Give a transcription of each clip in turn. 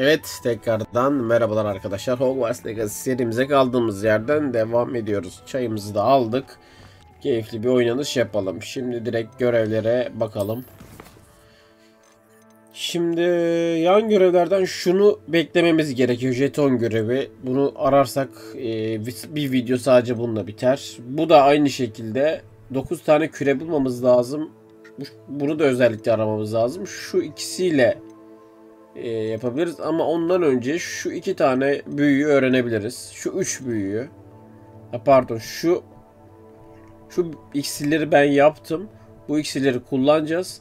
Evet, tekrardan merhabalar arkadaşlar. Hogwarts Legacy serimize kaldığımız yerden devam ediyoruz. Çayımızı da aldık. Keyifli bir oynanış yapalım. Şimdi direkt görevlere bakalım. Şimdi yan görevlerden şunu beklememiz gerekiyor. Jeton görevi. Bunu ararsak bir video sadece bununla biter. Bu da aynı şekilde 9 tane küre bulmamız lazım. Bunu da özellikle aramamız lazım. Şu ikisiyle yapabiliriz ama ondan önce şu iki tane büyüyü öğrenebiliriz. Şu üç büyüyü. Pardon, şu iksirleri ben yaptım. Bu iksirleri kullanacağız.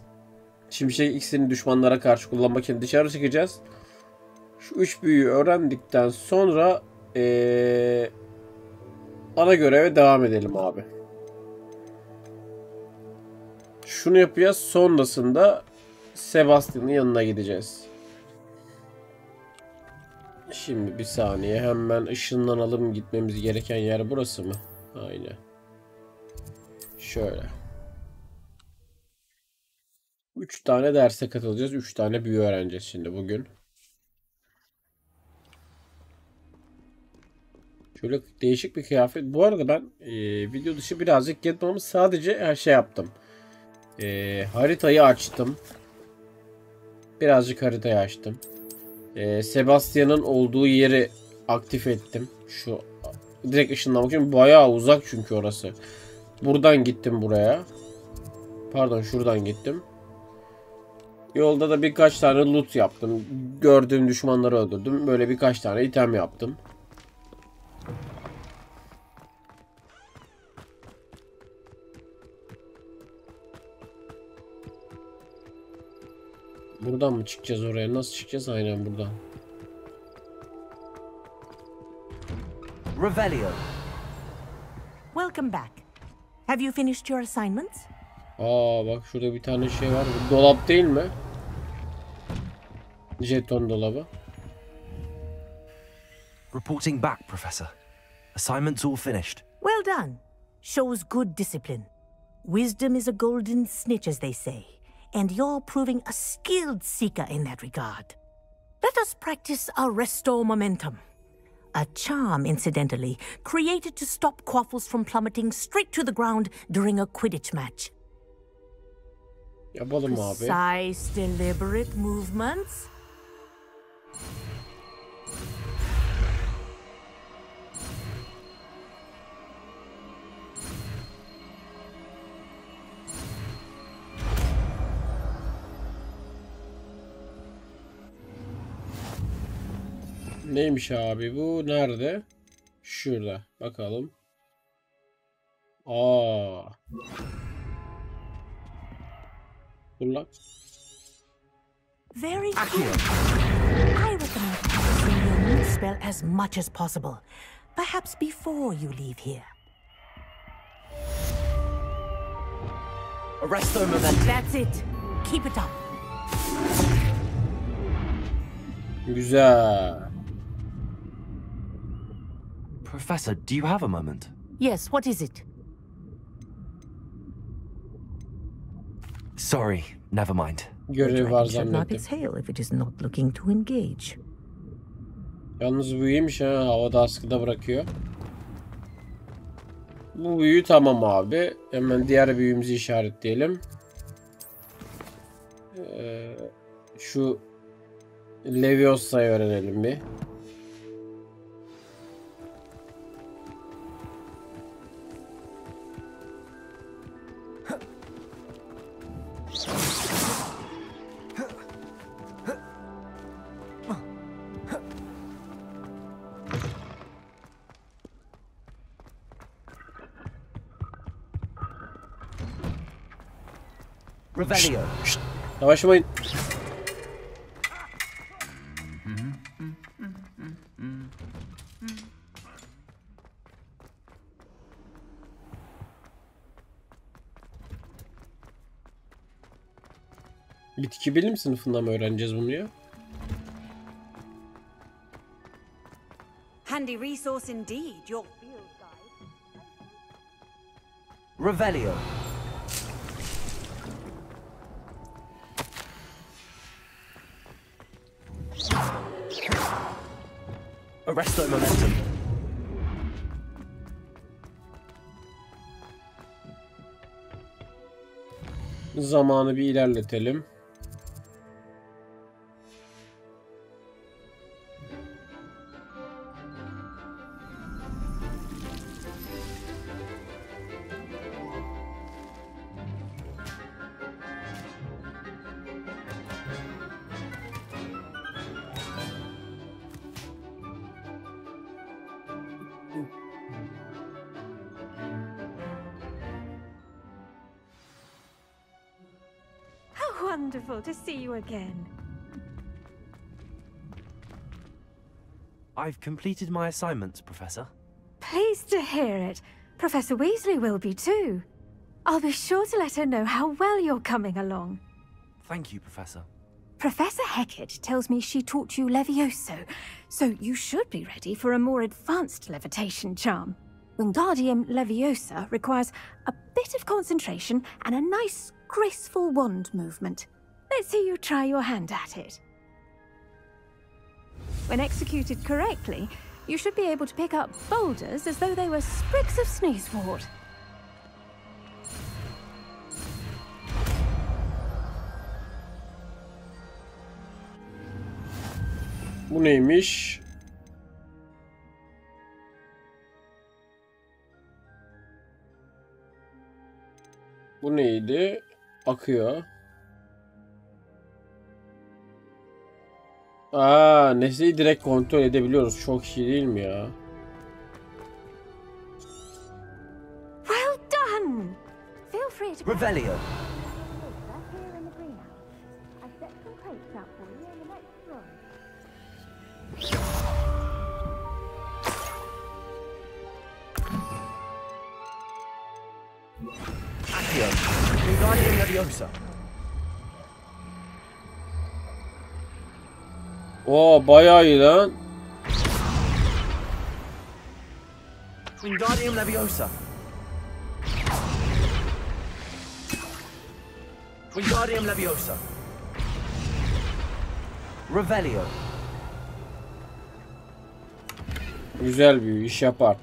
Şimşek iksirini düşmanlara karşı kullanmak için dışarı çıkacağız. Şu üç büyüyü öğrendikten sonra ana göreve devam edelim abi. Şunu yapacağız. Sonrasında Sebastian'ın yanına gideceğiz. Şimdi bir saniye, hemen ışınlanalım. Gitmemiz gereken yer burası mı? Aynen. Şöyle. 3 tane derse katılacağız. 3 tane büyü öğreneceğiz şimdi bugün. Şöyle değişik bir kıyafet. Bu arada ben video dışı birazcık yetmemiz, sadece her şey yaptım. Haritayı açtım. Birazcık haritayı açtım. Sebastian'ın olduğu yeri aktif ettim. Şu direkt ışınlamak için, bayağı uzak çünkü orası. Buradan gittim buraya. Pardon, şuradan gittim. Yolda da birkaç tane loot yaptım. Gördüğüm düşmanları öldürdüm. Böyle birkaç tane item yaptım. Buradan mı çıkacağız oraya? Nasıl çıkacağız? Aynen buradan. Revelio. Welcome back. Have you finished your assignments? Bak şurada bir tane şey var. Bu dolap değil mi? Jeton dolabı. Reporting back, Professor. Assignments all finished. Well done. Shows good discipline. Wisdom is a golden snitch, as they say, and you're proving a skilled seeker in that regard. Let us practice our restore momentum. A charm, incidentally, created to stop quaffles from plummeting straight to the ground during a Quidditch match. Yapalım abi. Precise, deliberate movements. Neymiş abi bu? Nerede? Şurada. Bakalım. Dur lan. Very cool. I recommend practicing your new spell as much as possible. Perhaps before you leave here. Arresto momentum. That's it. Keep it up. Güzel. Professor, do you have a moment? Yes, what is it? Sorry, never mind. Görev var Should not zannettim. exhale if it is not looking to engage. Yalnız bu iyiymiş ha. Havada askıda bırakıyor. Bu büyü tamam abi. Hemen diğer büyümüzü işaretleyelim. Şu Leviosa'yı öğrenelim bir. Revelio. Savaşmayın. Bitki bilim sınıfında mı öğreneceğiz bunu ya? Handy resource indeed, your field guide. Revelio. Arresto momentum. Zamanı bir ilerletelim. Wonderful to see you again. I've completed my assignments, Professor. Pleased to hear it. Professor Weasley will be too. I'll be sure to let her know how well you're coming along. Thank you, Professor. Professor Hecat tells me she taught you Levioso, so you should be ready for a more advanced levitation charm. Wingardium Leviosa requires a bit of concentration and a nice, graceful wand movement. Let's see you try your hand at it. When executed correctly, you should be able to pick up boulders as though they were sprigs of sneezewort. Bu neymiş? Bu neydi? Akıyor. Aa, nesneyi direkt kontrol edebiliyoruz. Çok iyi değil mi ya? Well done! Feel free to... Revelio. Accio. Wingardium Leviosa. Oo, bayağı iyi lan. Wingardium Leviosa. Wingardium Leviosa. Revelio. Güzel bir iş yapar.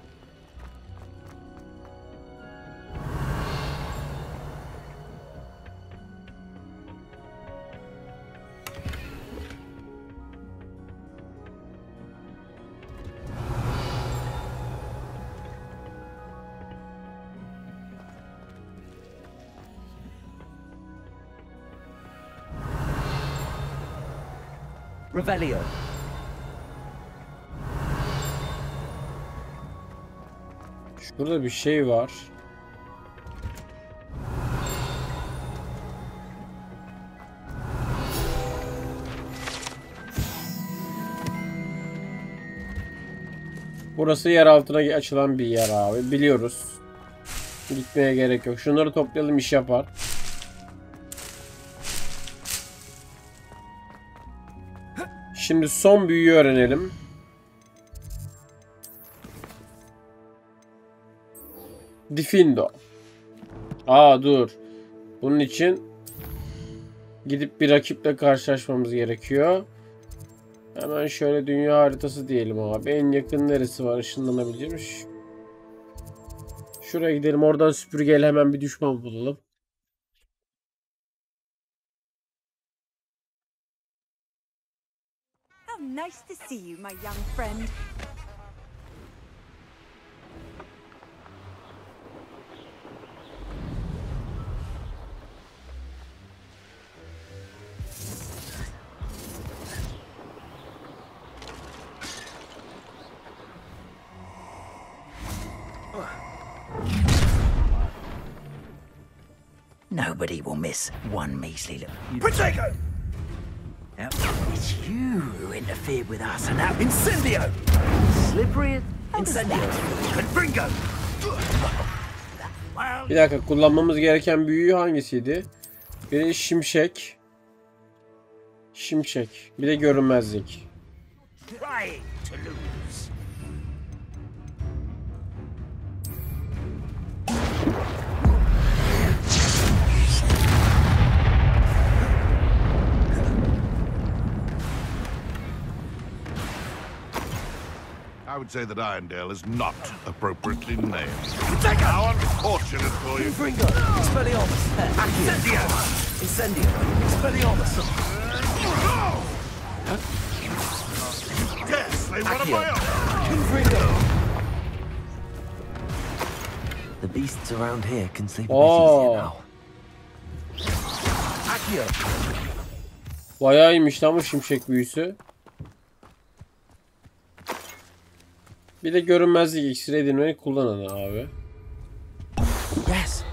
Revelio. Şurada bir şey var. Burası yer altına açılan bir yer abi. Biliyoruz. Gitmeye gerek yok. Şunları toplayalım, iş yapar. Şimdi son büyüyü öğrenelim. Diffindo. Aa, dur. Bunun için gidip bir rakiple karşılaşmamız gerekiyor. Hemen şöyle dünya haritası diyelim abi. En yakın neresi var ışınlanabileceğimiz? Şuraya gidelim. Oradan süpürgeyle hemen bir düşman bulalım. How nice to see you, my young friend. Nobody will miss one measly little... Protego! Now, it's you who interfered with us, and now... Incendio! Slippery... Incendio! Confringo! Bir dakika, kullanmamız gereken büyü hangisiydi? Biri şimşek. Şimşek. Bir de görünmezlik. Trying to lose. I would say that Irondale is not appropriately named. How unfortunate for you. Fringo, Expelliarmus, Accio, Incendio, Expelliarmus. Dare slay one of my own. Fringo. The beasts around here can sleep a bit Oh. easier now. Accio. Bayağı iyiymiş lan bu şimşek büyüsü. Bir de görünmezlik iksiri edinmeyi kullanan abi. Yes.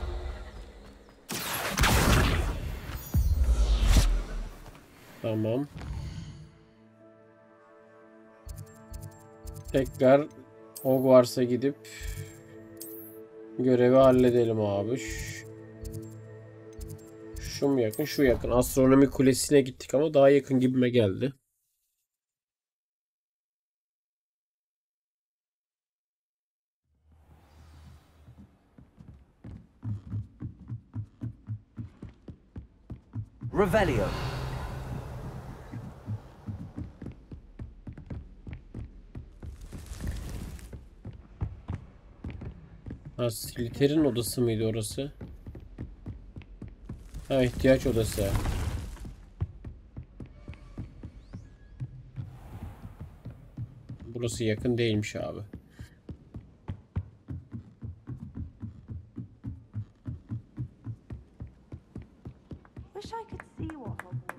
Tamam. Tekrar Hogwarts'a gidip görevi halledelim abi. Şu mu yakın? Şu yakın. Astronomi kulesine gittik ama daha yakın gibime geldi. Revelio. Ha, Slytherin odası mıydı orası? Ha, ihtiyaç odası. Burası yakın değilmiş abi. Wish I could see what Hogwarts.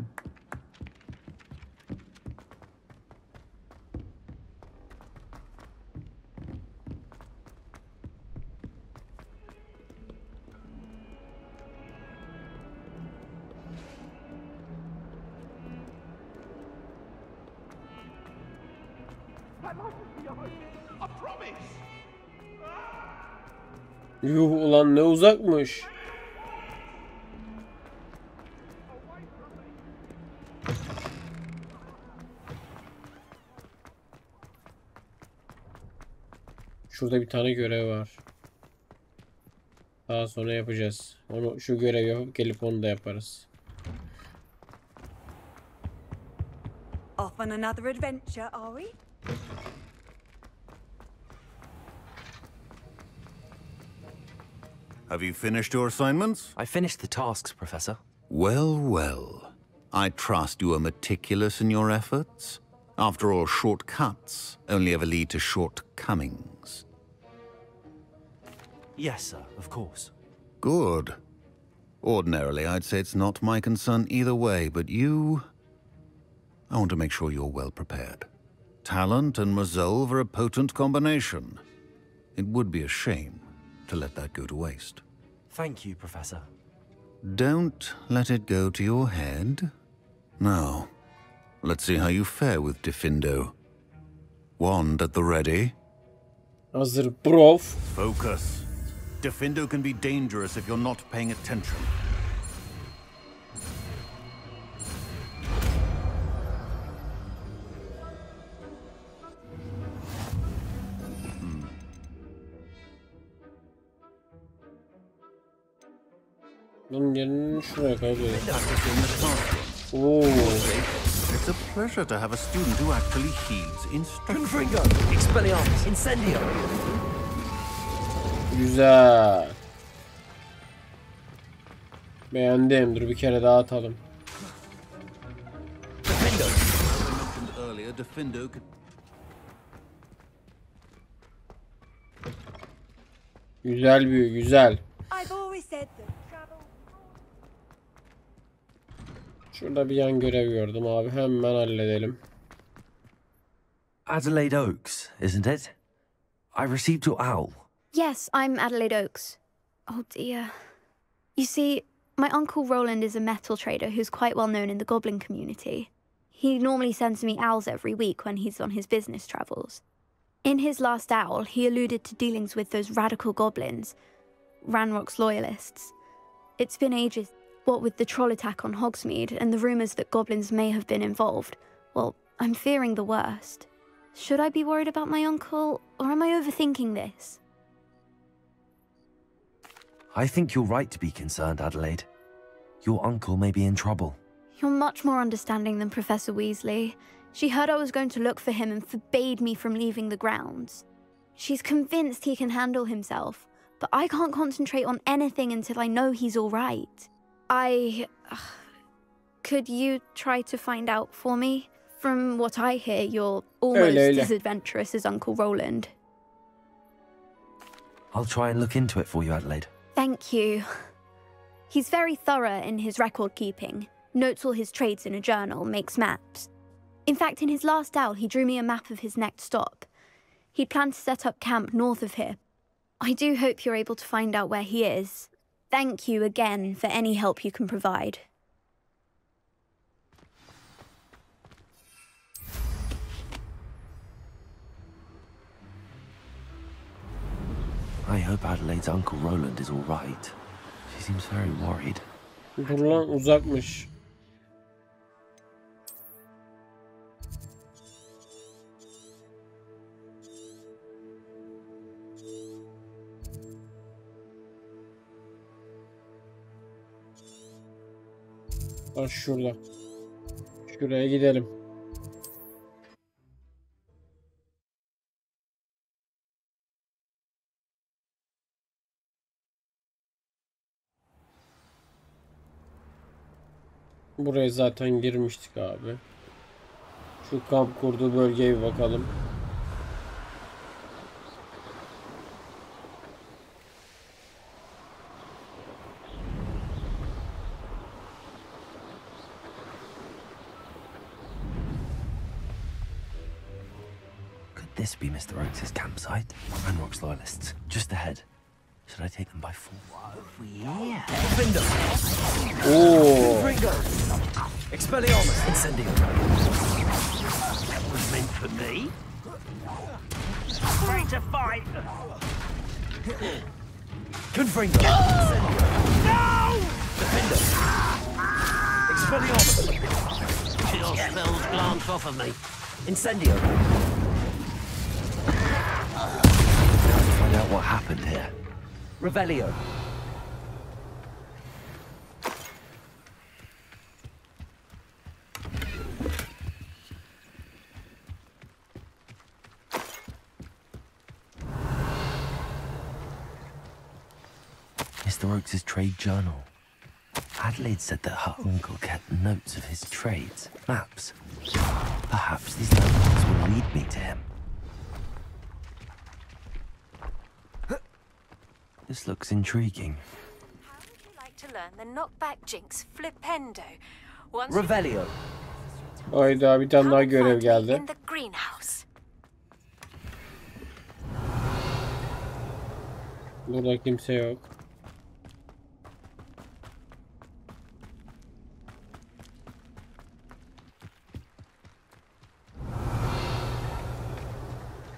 I promise. Yuh ulan ne uzakmış. Şurada bir tane görev var. Daha sonra yapacağız. Onu şu görevi yapıp gelip onu da yaparız. Off on another adventure, are we? Have you finished your assignments? I finished the tasks, Professor. Well, well. I trust you are meticulous in your efforts. After all, shortcuts only ever lead to shortcomings. Yes, sir, of course. Good. Ordinarily, I'd say it's not my concern either way, but you... I want to make sure you're well prepared. Talent and resolve are a potent combination. It would be a shame to let that go to waste. Thank you, Professor. Don't let it go to your head. Now, let's see how you fare with Diffindo. Wand at the ready. Hazır prof. Focus. Diffindo can be dangerous if you're not paying attention. Bunun yerini şuraya kaydediyorum. Oo. It's a pleasure to have a student who actually heeds instructions. Confringo, Expelliarmus, Incendio. Güzel. Beğendim. Dur bir kere daha atalım. Diffindo. Mentioned earlier, Diffindo could... Güzel büyü, güzel. I've always said that travel. Şurada bir yan görev gördüm abi. Hemen halledelim. Adelaide Oaks, isn't it? I received your owl. Yes, I'm Adelaide Oaks. Oh dear. You see, my Uncle Roland is a metal trader who's quite well known in the goblin community. He normally sends me owls every week when he's on his business travels. In his last owl, he alluded to dealings with those radical goblins, Ranrock's loyalists. It's been ages, what with the troll attack on Hogsmeade and the rumours that goblins may have been involved. Well, I'm fearing the worst. Should I be worried about my uncle, or am I overthinking this? I think you're right to be concerned, Adelaide. Your uncle may be in trouble. You're much more understanding than Professor Weasley. She heard I was going to look for him and forbade me from leaving the grounds. She's convinced he can handle himself, but I can't concentrate on anything until I know he's all right. Could you try to find out for me? From what I hear, you're almost as adventurous as Uncle Roland. I'll try and look into it for you, Adelaide. Thank you. He's very thorough in his record keeping, notes all his trades in a journal, makes maps. In fact, in his last owl, he drew me a map of his next stop. He planned to set up camp north of here. I do hope you're able to find out where he is. Thank you again for any help you can provide. I hope Adelaide's Uncle Roland is all right. She seems very worried. Dur lan, uzakmış. Bak şurada. Şuraya gidelim. Buraya zaten girmiştik abi. Şu kamp kurduğu bölgeye bir bakalım. Could this be Mr. Oakes' campsite? Ranrock's loyalists, just ahead. Should I take them by four? Yeah. Finder! Oo. Ringo! Expelliarmus! Incendio! That was meant for me. Ready to fight. Confringo! Incendio! No! Defender! Expelliarmus! Chill spells glance off of me. Incendio! Find out what happened here. Revelio! Mr. Oakes' trade journal. Adelaide said that her uncle kept notes of his trades, maps. Perhaps these landmarks will lead me to him. This looks intriguing. How would you like to learn the knockback jinx flipendo? Revelio. Hayda, bir tane daha görev geldi. In the greenhouse. Burada kimse yok.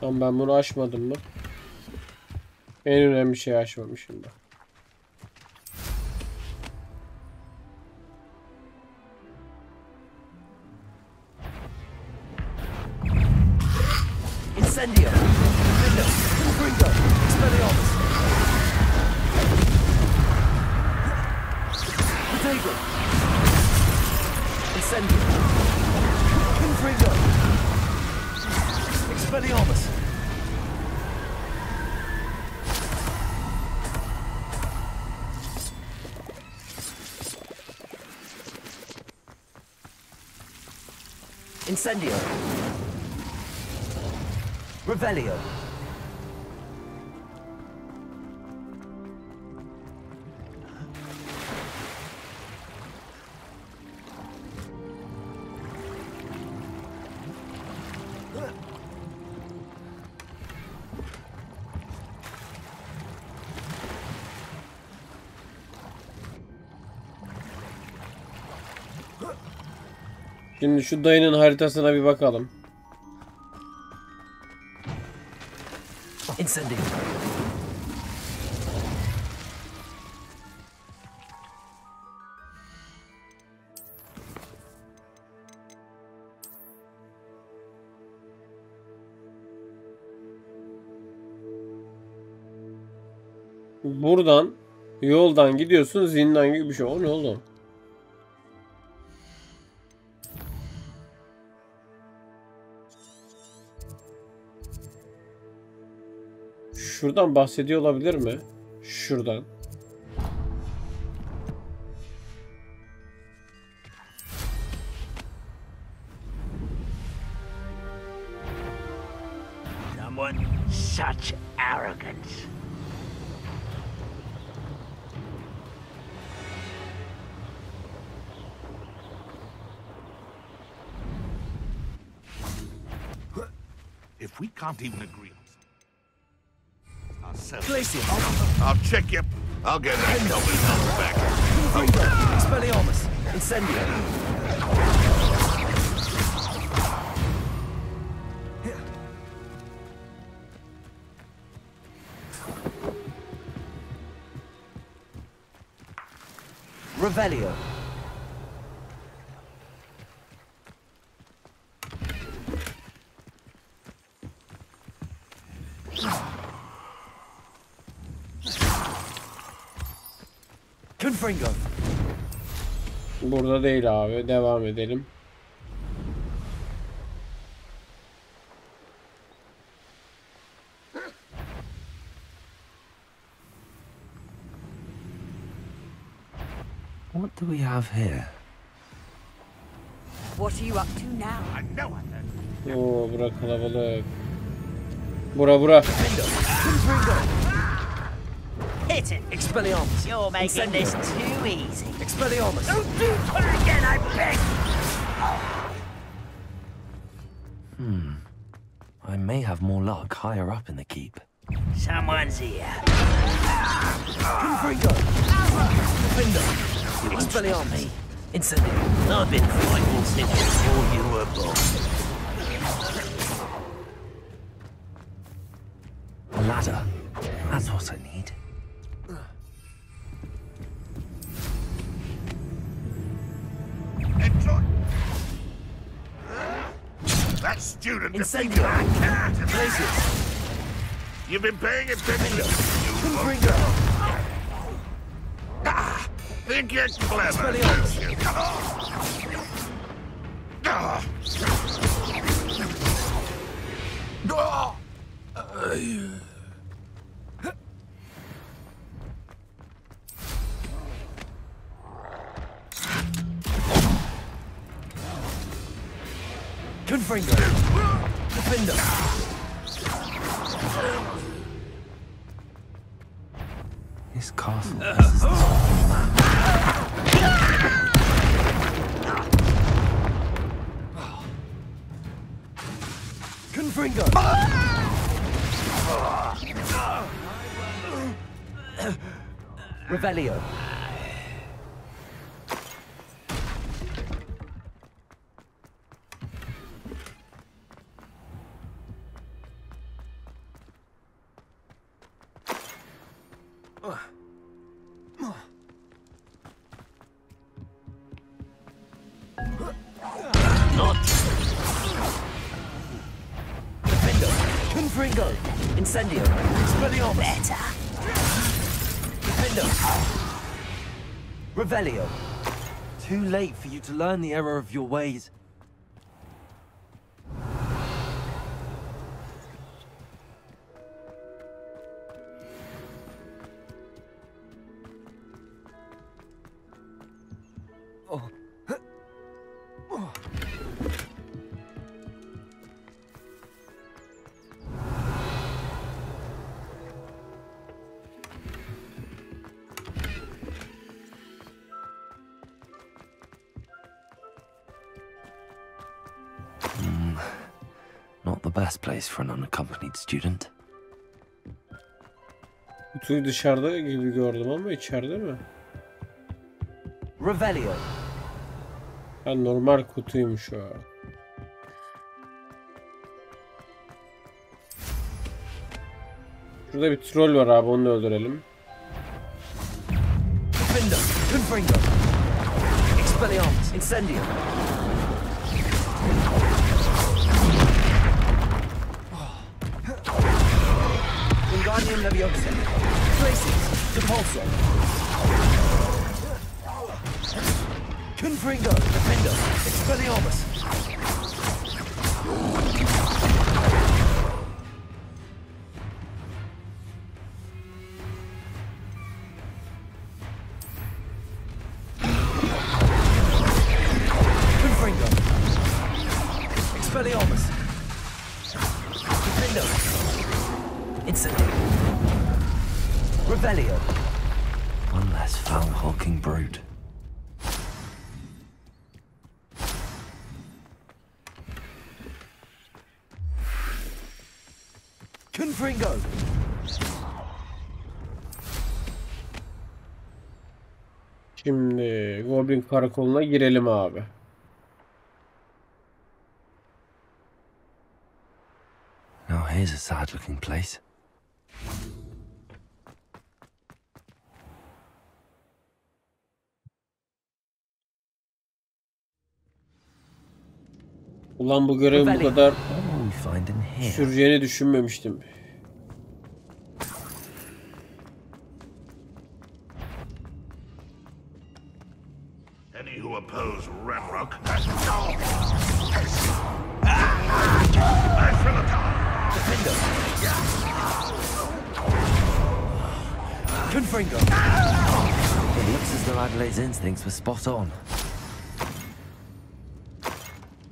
Tamam, ben bunu açmadım mı? En önemli şeyi açmamışım da. Incendio! Window! Confringo! Expelliarmus! Potato! Incendio! Confringo! Expelliarmus! Incendio! Revelio! Şimdi şu dayının haritasına bir bakalım. Incendio! Buradan yoldan gidiyorsun, zindan gibi bir şey. O ne oğlum? Şuradan bahsediyor olabilir mi? Şuradan. Someone such arrogance. If we can't even agree on ourselves, Glacier. I'll check you. I'll get that coming back. Expelliarmus. Incendio. Revelio. Confringo. Burada değil abi. Devam edelim. What do we have here? What are you up to now? I know I know. Oo, bura kalabalık. Bura. Hit it! Expelliarmus. You're making this too easy. Expelliarmus. Don't do that again, I beg! I may have more luck higher up in the keep. Someone's here. Confringo. Defender. Expelliarmus. Incendio. I've been fighting since before you were born. A ladder. That's what I need. Enjoy. That student Incendio. Glaciers. You've been paying attention. Confringo. Think you're clever, Expelliarmus. don't you? Confringo. Defender. This castle is Confringo. Revelio. Confringo. Incendio. Expelliarmus. Better. Defender. Revelio. Too late for you to learn the error of your ways. Not the best place for an unaccompanied student. Kutuyu dışarıda gibi gördüm ama içeride mi? Revelio. Ha, normal kutuymuş o. Şurada bir troll var abi, onu da öldürelim. Defender. Confringo. Expelliarmus. Incendio. Wingardium Leviosa. Glaciers. Depulso. Confringo. Defender. Expelliarmus. Defender! Instant! Revelio! One less foul-hulking brute. Confringo! Şimdi Goblin karakoluna girelim abi. Now here's a sad-looking place. Ulan bu görevin bu kadar süreceğini düşünmemiştim. Any who oppose Ramrock Confringo! It looks as though Adelaide's instincts were spot on.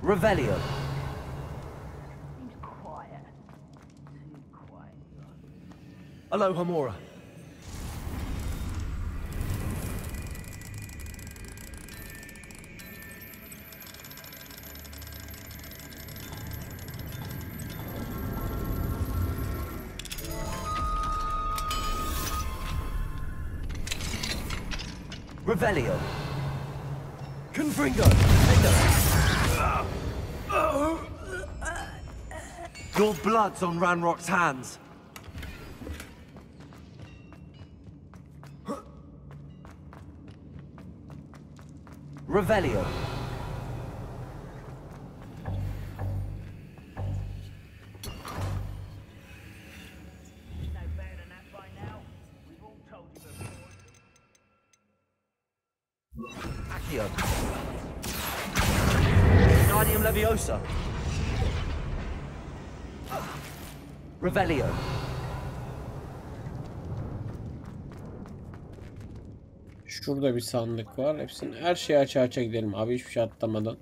Revelio. Hello, Hamora. Revelio. Confringo. Your blood's on Ranrock's hands. Revelio. Accio. Guardium Leviosa. Revelio. Şurada bir sandık var. Hepsini her şeyi aça gidelim abi, hiçbir şey atlamadan.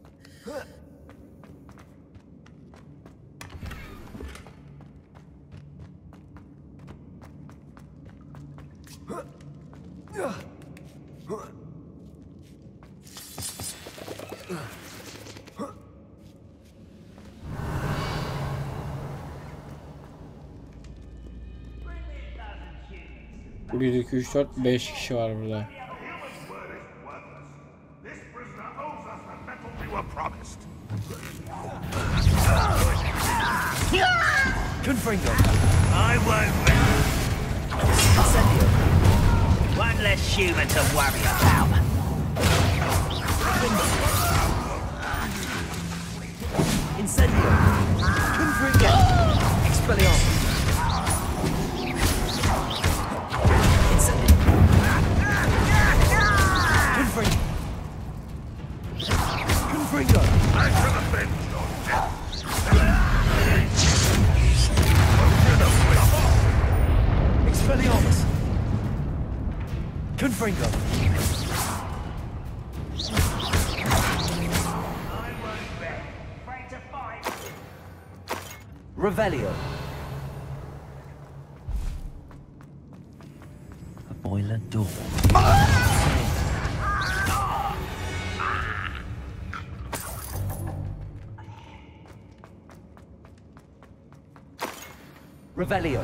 Bir, iki, üç, dört, 5 kişi var burada. Confringo. I won't. One less human to worry about. Incendio. Confringo. Expelliarmus. Incendio. Confringo. Confringo. I shall avenge your death. Expelliarmus. Confringo. Revelio. A boiler door. Revelio.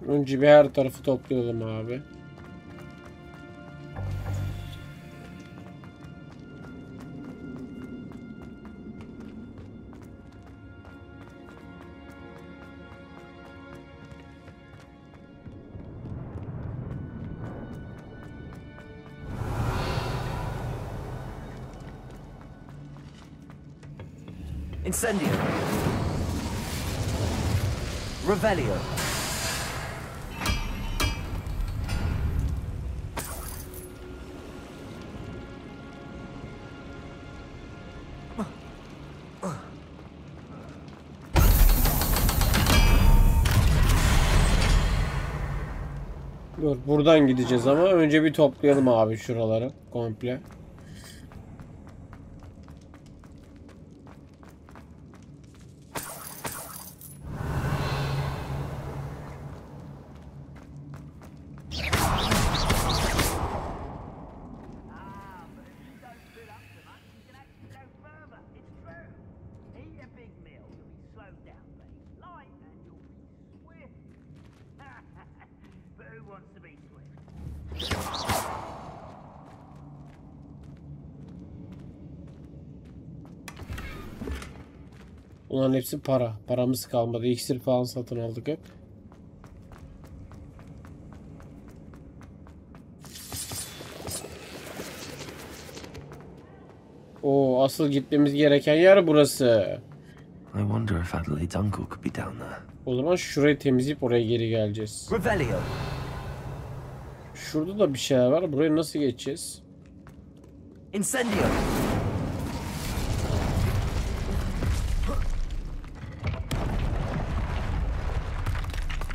Önce bir her tarafı toplayalım abi. Incendio. Revelio. Dur, buradan gideceğiz ama önce bir toplayalım abi şuraları komple. Onların hepsi para. Paramız kalmadı. İksir falan satın aldık hep. O asıl gitmemiz gereken yer burası. I wonder if Adelaide's uncle could be down there. O zaman şurayı temizleyip oraya geri geleceğiz. Revelio. Şurada da bir şeyler var. Buraya nasıl geçeceğiz? Incendio.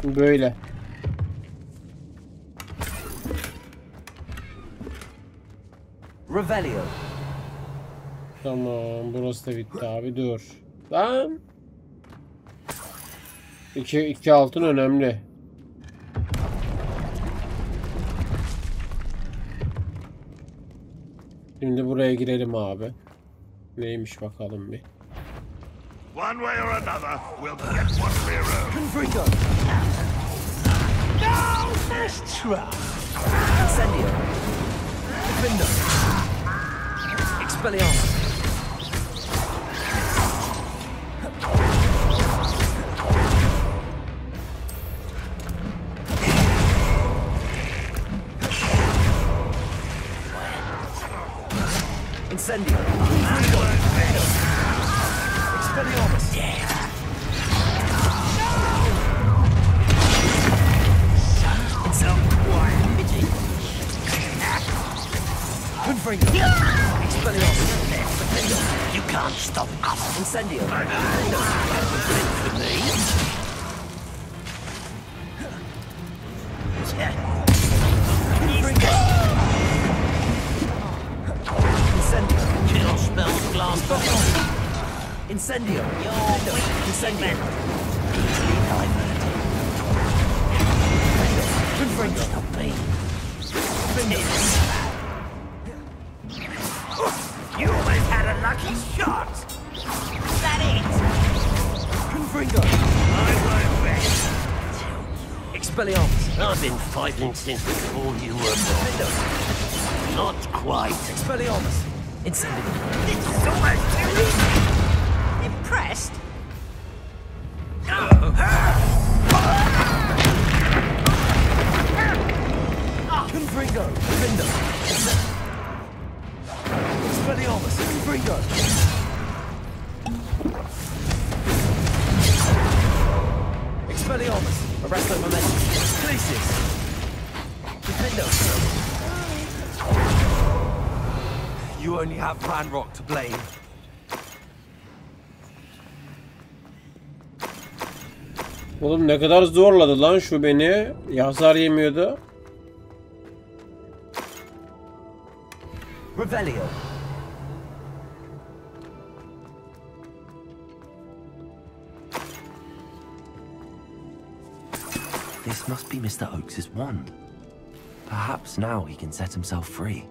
Böyle. Revelio. Tamam, burası da bitti abi, dur. Lan. 2 altın önemli. Şimdi buraya girelim abi. Neymiş bakalım bir. One way or another, we'll get what we're owed. Confringo. No, this trap. Incendio. Defendo. Expelliarmus. Incendio. Expelliarmus. Confringo. Expelliarmus. You can't stop us. Incendio. For me? Confringo. Incendio. Kill spells glass. Incendio. Incendio. Confringo. Stop me. You always had a lucky shot. Is that it? Confringo. I won't rest. Expelliarmus. I've been fighting since before you were born. Not quite. Expelliarmus. Incendio. This is almost too easy. Impressed? Confringo. Defendo. Expelliarmus. Confringo. Expelliarmus. Arresto momentum. Glacius. Defendo. You only have Ranrock to blame. Oğlum ne kadar zorladı lan şu beni. Hasar yemiyordu. Revelio. This must be Mr. Oakes's wand. Perhaps now he can set himself free.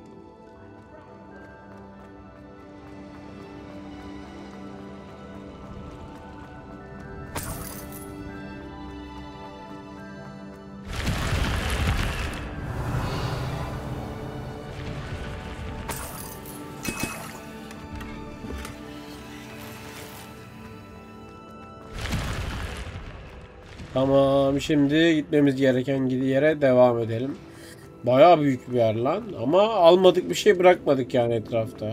Tamam, şimdi gitmemiz gereken yere devam edelim. Bayağı büyük bir yer lan. Ama almadık bir şey bırakmadık yani etrafta.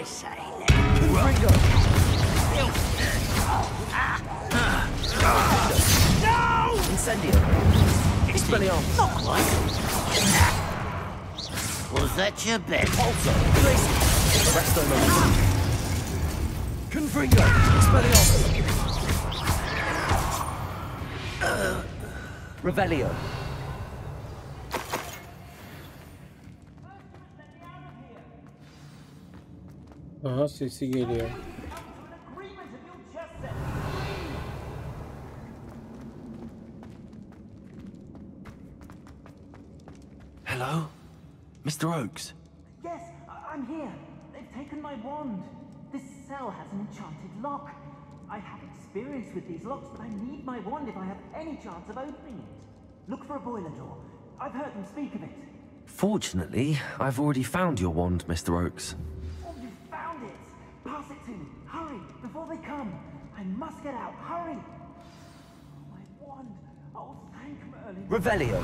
I say Confringo. no! Incendio. Expelliarmus. Not quite. Was that your bet? Pulsar. Glacius. Arresto momentum. Confringo. Expelliarmus. Revelio. Aha, sesi geliyor. Hello? Mr. Oakes? Yes, I'm here. They've taken my wand. This cell has an enchanted lock. I have experience with these locks, but I need my wand if I have any chance of opening it. Look for a boiler door. I've heard them speak of it. Fortunately, I've already found your wand, Mr. Oakes. Oh, you found it! Pass it to me. Hurry, before they come. I must get out. Hurry! Oh, my wand. Oh, thank Merlin. Revelio.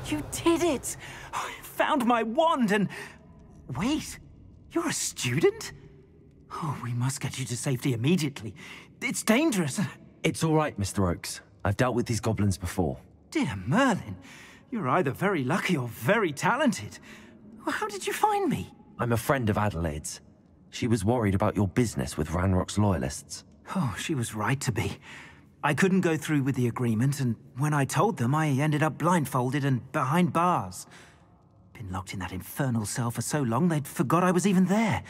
You did it! I found my wand and... Wait, you're a student? Oh, we must get you to safety immediately. It's dangerous. It's all right, Mr. Oakes. I've dealt with these goblins before. Dear Merlin, you're either very lucky or very talented. How did you find me? I'm a friend of Adelaide's. She was worried about your business with Ranrock's loyalists. Oh, she was right to be. I couldn't go through with the agreement, and when I told them, I ended up blindfolded and behind bars. Been locked in that infernal cell for so long, they'd forgot I was even there.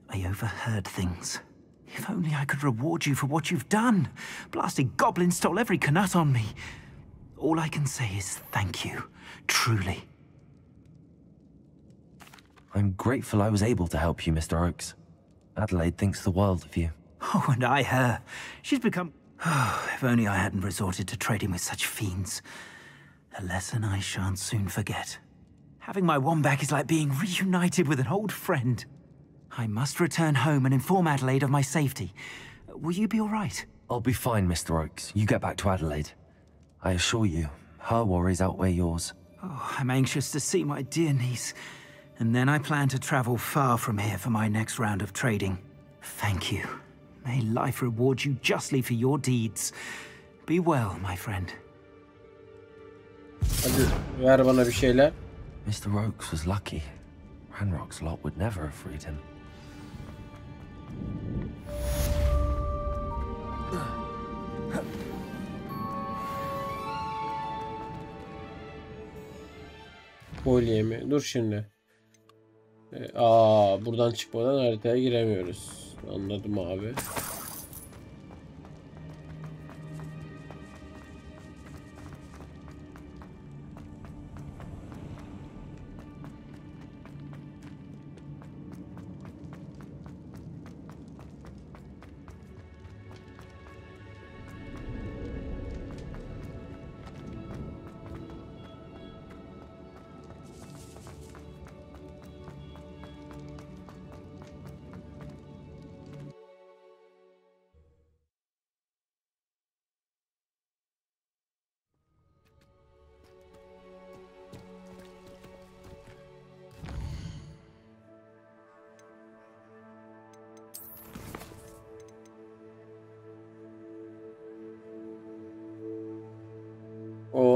I overheard things. If only I could reward you for what you've done. Blasted goblin stole every knut on me. All I can say is thank you, truly. I'm grateful I was able to help you, Mr. Oakes. Adelaide thinks the world of you. Oh, and I her. She's become... Oh, if only I hadn't resorted to trading with such fiends. A lesson I shan't soon forget. Having my wand back is like being reunited with an old friend. I must return home and inform Adelaide of my safety. Will you be all right? I'll be fine, Mr. Oakes. You get back to Adelaide. I assure you, her worries outweigh yours. Oh, I'm anxious to see my dear niece. And then I plan to travel far from here for my next round of trading. Thank you. May life reward you justly for your deeds. Be well, my friend. Hadi ver bana bir şeyler. Mr. Oakes was lucky. Ranrock's lot would never have freed him. Kolye mi? Dur şimdi. Buradan çıkmadan haritaya giremiyoruz. Anladım abi.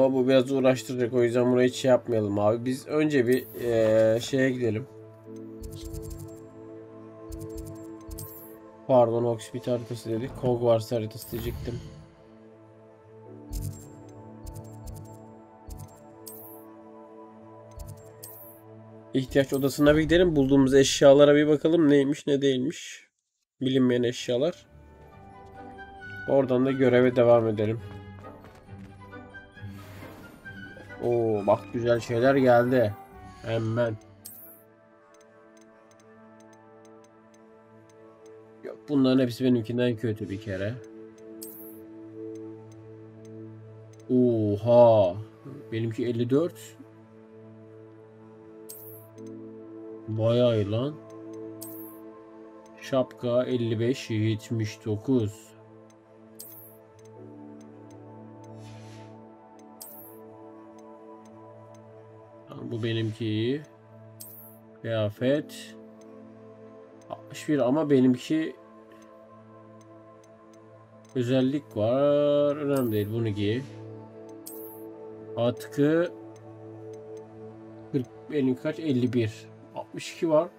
Bu biraz uğraştıracak, o yüzden burayı hiç yapmayalım abi. Biz önce bir şeye gidelim. Pardon, Hogsmeade haritası dedik. Hogwarts haritası diyecektim. İhtiyaç odasına bir gidelim. Bulduğumuz eşyalara bir bakalım. Neymiş ne değilmiş. Bilinmeyen eşyalar. Oradan da göreve devam edelim. Oo, bak güzel şeyler geldi. Hemen. Yok, bunların hepsi benimkinden kötü bir kere. Oha. Benimki 54. Bayağı iyi lan. Şapka 55, 79. Bu benimki iyi. Kıyafet 61 ama benimki özellik var. Önemli değil, bunu giy. Atkı 40, benim kaç? 51. 62 var.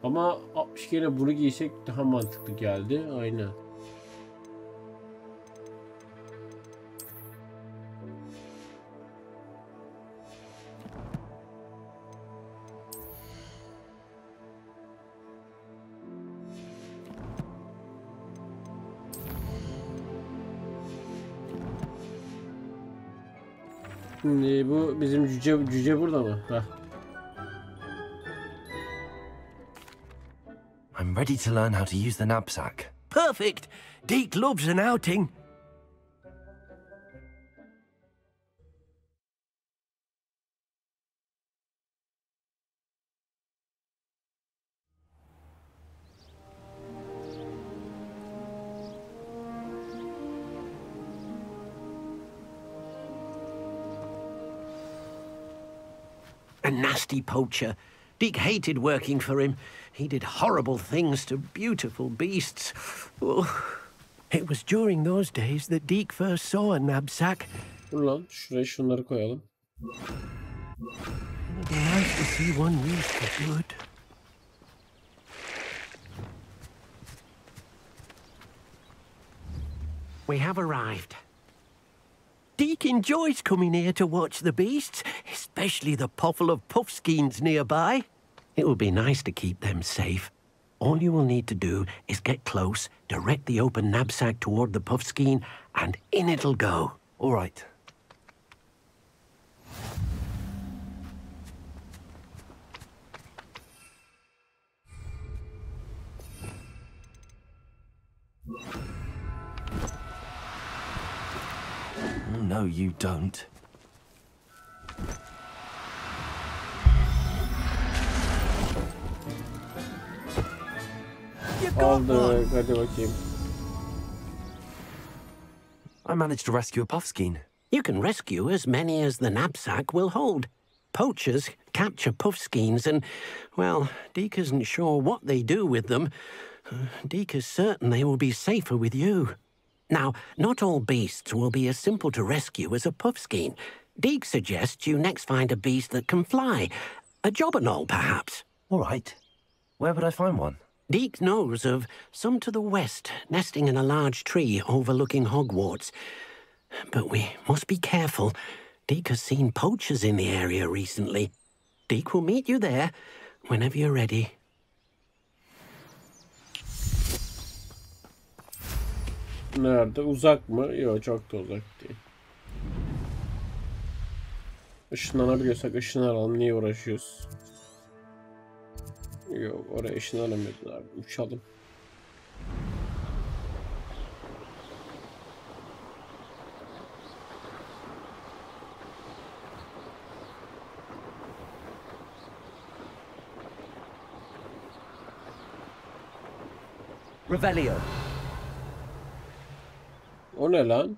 Ama 62 ile bunu giysek daha mantıklı geldi. Aynen. Şimdi bu bizim cüce burada mı? Heh. I'm ready to learn how to use the knapsack. Perfect. Deke loves an outing. A nasty poacher. Deke hated working for him. He did horrible things to beautiful beasts. Oh. It was during those days that Deke first saw a knapsack. Dur lan, şuraya şunları koyalım. It'd be nice to see one used for good. We have arrived. Deke enjoys coming here to watch the beasts, especially the potful of puffskeins nearby. It would be nice to keep them safe. All you will need to do is get close, direct the open knapsack toward the puffskein, and in it'll go. All right. No, you don't. Aldık, hadi bakayım. I managed to rescue a puffskein. You can rescue as many as the knapsack will hold. Poachers capture puffskeins and, well, Deke isn't sure what they do with them. Deke is certain they will be safer with you. Now, not all beasts will be as simple to rescue as a puffskein. Deke suggests you next find a beast that can fly. A jobberknoll, perhaps. All right. Where would I find one? Deke knows of some to the west, nesting in a large tree overlooking Hogwarts. But we must be careful. Deke has seen poachers in the area recently. Deke will meet you there whenever you're ready. Nerede? Uzak mı? Yok, çok da uzak değil. Işınlanabiliyorsak ışınlanalım. Niye uğraşıyoruz? Yok, oraya ışınlanamıyoruz abi. Uçalım. Revelio. O ne lan?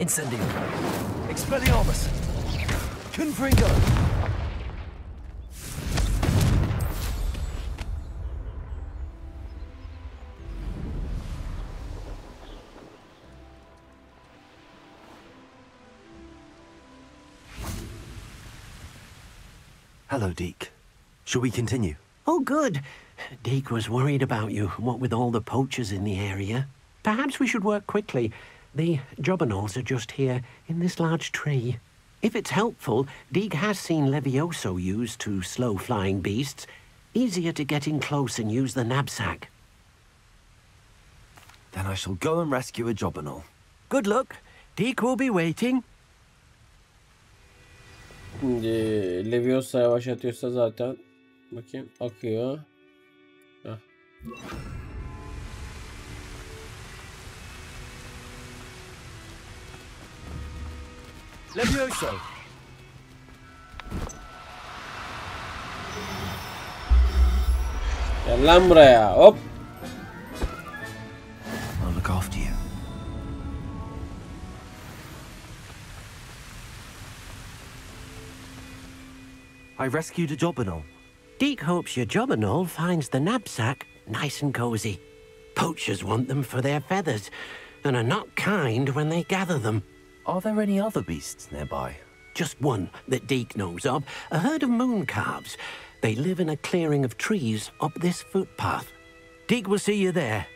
Incendio. Expelliarmus. Confringo. Hello, Deke. Shall we continue? Oh, good. Deke was worried about you, what with all the poachers in the area. Perhaps we should work quickly. The jobberknolls are just here, in this large tree. If it's helpful, Deke has seen Levioso used to slow flying beasts. Easier to get in close and use the knapsack. Then I shall go and rescue a jobberknoll. Good luck. Deke will be waiting. Şimdi Leviosa yavaşlatıyorsa zaten bakayım akıyor. Heh. Levioso. Gel lan buraya. Hop. I'll look after you. I rescued a jobberknoll. Deke hopes your jobberknoll finds the knapsack nice and cozy. Poachers want them for their feathers and are not kind when they gather them. Are there any other beasts nearby? Just one that Deke knows of, a herd of moon calves. They live in a clearing of trees up this footpath. Deke will see you there.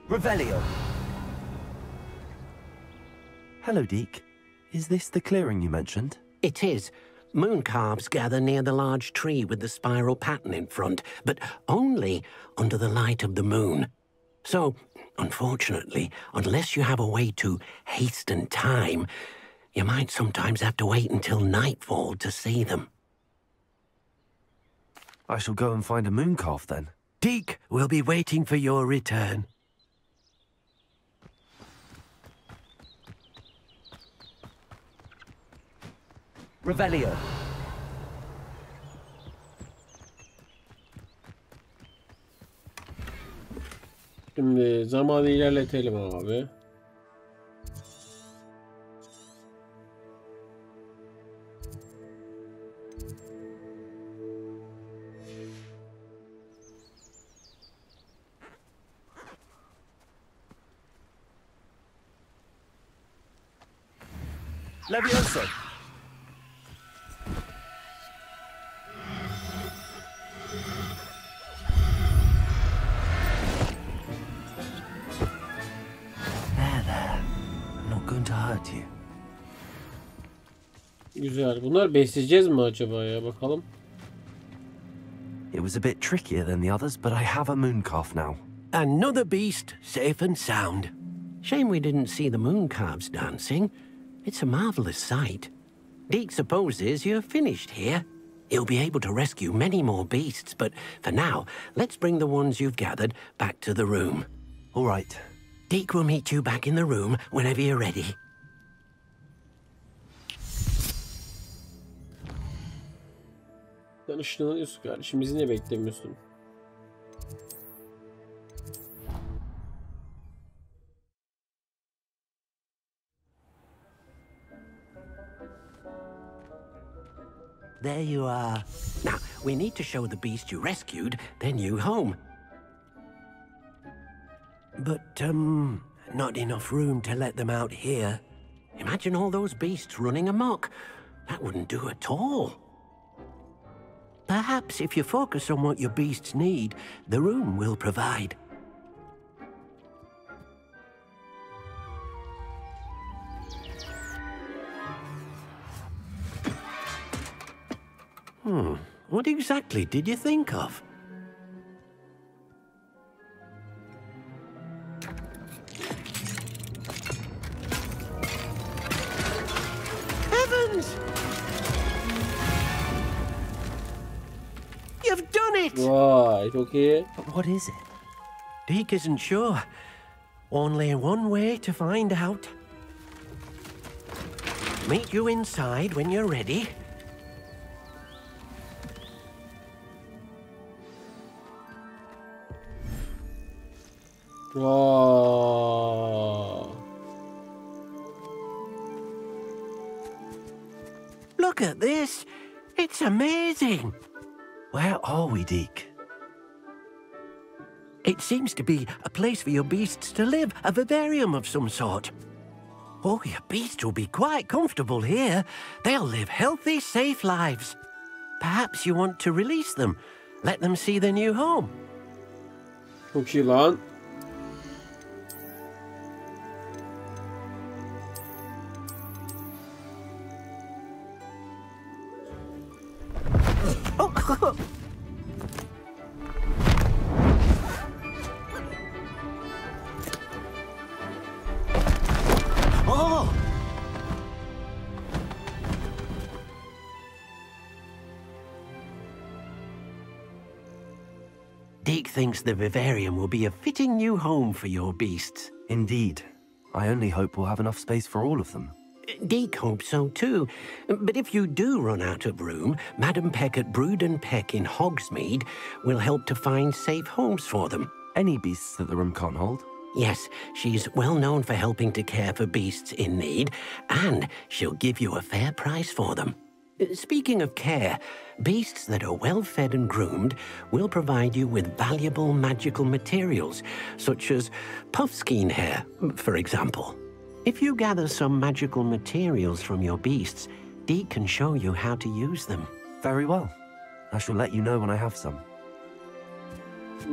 Revelio. Hello, Deke. Is this the clearing you mentioned? It is. Moon calves gather near the large tree with the spiral pattern in front, but only under the light of the moon. So, unfortunately, unless you have a way to hasten time, you might sometimes have to wait until nightfall to see them. I shall go and find a moon calf then. Deke will be waiting for your return. Revelio. Şimdi zamanı ilerletelim abi. Levioso. There. I'm not going to hurt you. Güzel. Bunlar besleyeceğiz mi acaba ya? Bakalım. It was a bit trickier than the others, but I have a moon calf now. Another beast, safe and sound. Shame we didn't see the moon calves dancing. It's a marvelous sight. Deke supposes you're finished here. He'll be able to rescue many more beasts, but for now, let's bring the ones you've gathered back to the room. All right. Deke will meet you back in the room whenever you're ready. Sen ışınlanıyorsun kardeşim. Bizi ne beklemiyorsun? There you are. Now, we need to show the beast you rescued their new home. But, not enough room to let them out here. Imagine all those beasts running amok. That wouldn't do at all. Perhaps if you focus on what your beasts need, the room will provide. What exactly did you think of? Heavens! You've done it! Vay, çok iyi. But what is it? Deke isn't sure. Only one way to find out. Meet you inside when you're ready. Vay. Look at this. It's amazing. Where are we, Deke? It seems to be a place for your beasts to live, a vivarium of some sort. Oh, your beasts will be quite comfortable here. They'll live healthy, safe lives. Perhaps you want to release them, let them see their new home. Çok iyi lan. Oh! Deke thinks the vivarium will be a fitting new home for your beasts. Indeed. I only hope we'll have enough space for all of them. Deke hopes so too. But if you do run out of room, Madam Peck at Brood and Peck in Hogsmeade will help to find safe homes for them. Any beasts that the room can't hold? Yes, she's well known for helping to care for beasts in need, and she'll give you a fair price for them. Speaking of care, beasts that are well fed and groomed will provide you with valuable magical materials, such as puffskein hair, for example. If you gather some magical materials from your beasts, Deke can show you how to use them. Very well. I shall let you know when I have some.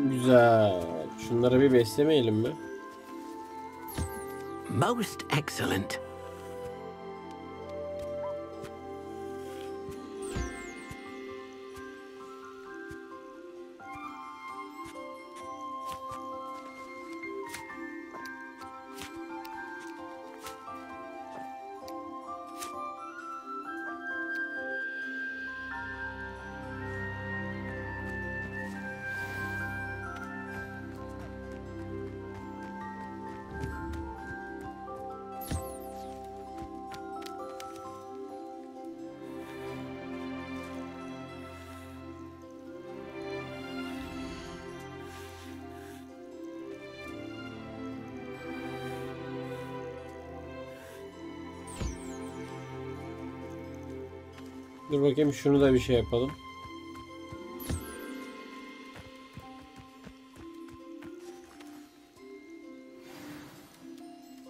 Güzel. Şunları bir beslemeyelim mi? Most excellent. Dur bakayım, şunu da bir şey yapalım.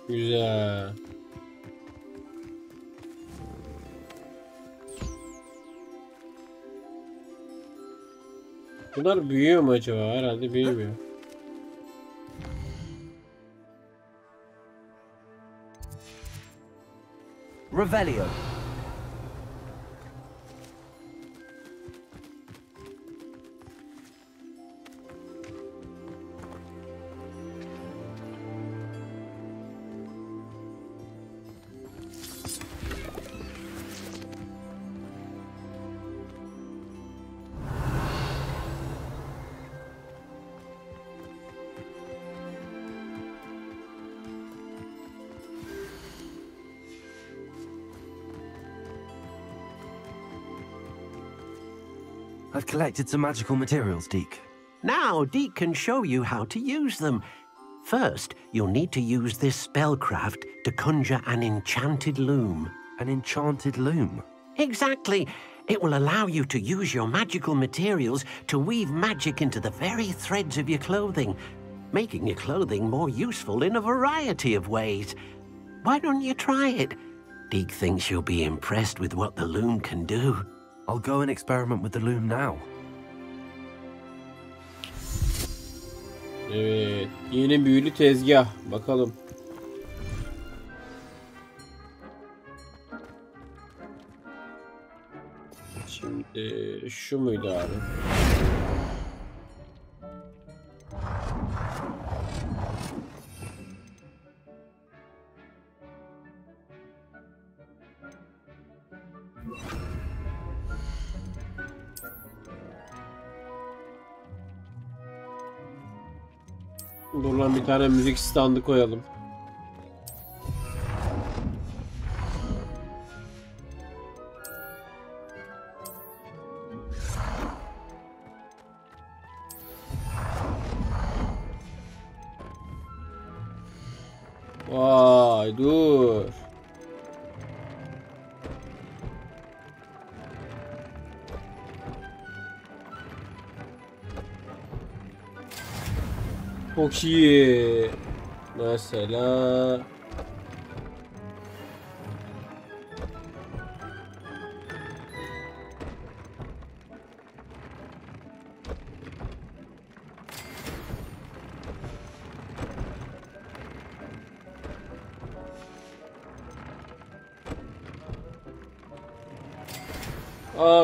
Güzel. Bunlar büyüyor mu acaba? Herhalde büyümüyor. Revelio. I've collected some magical materials, Deke. Now, Deke can show you how to use them. First, you'll need to use this spellcraft to conjure an enchanted loom. An enchanted loom? Exactly. It will allow you to use your magical materials to weave magic into the very threads of your clothing, making your clothing more useful in a variety of ways. Why don't you try it? Deke thinks you'll be impressed with what the loom can do. I'll go and experiment with the loom now. Evet, yeni büyülü tezgah. Bakalım. Şimdi şu muydu abi? Dur lan, bir tane müzik standı koyalım. Vay dur. Çok iyi. Mesela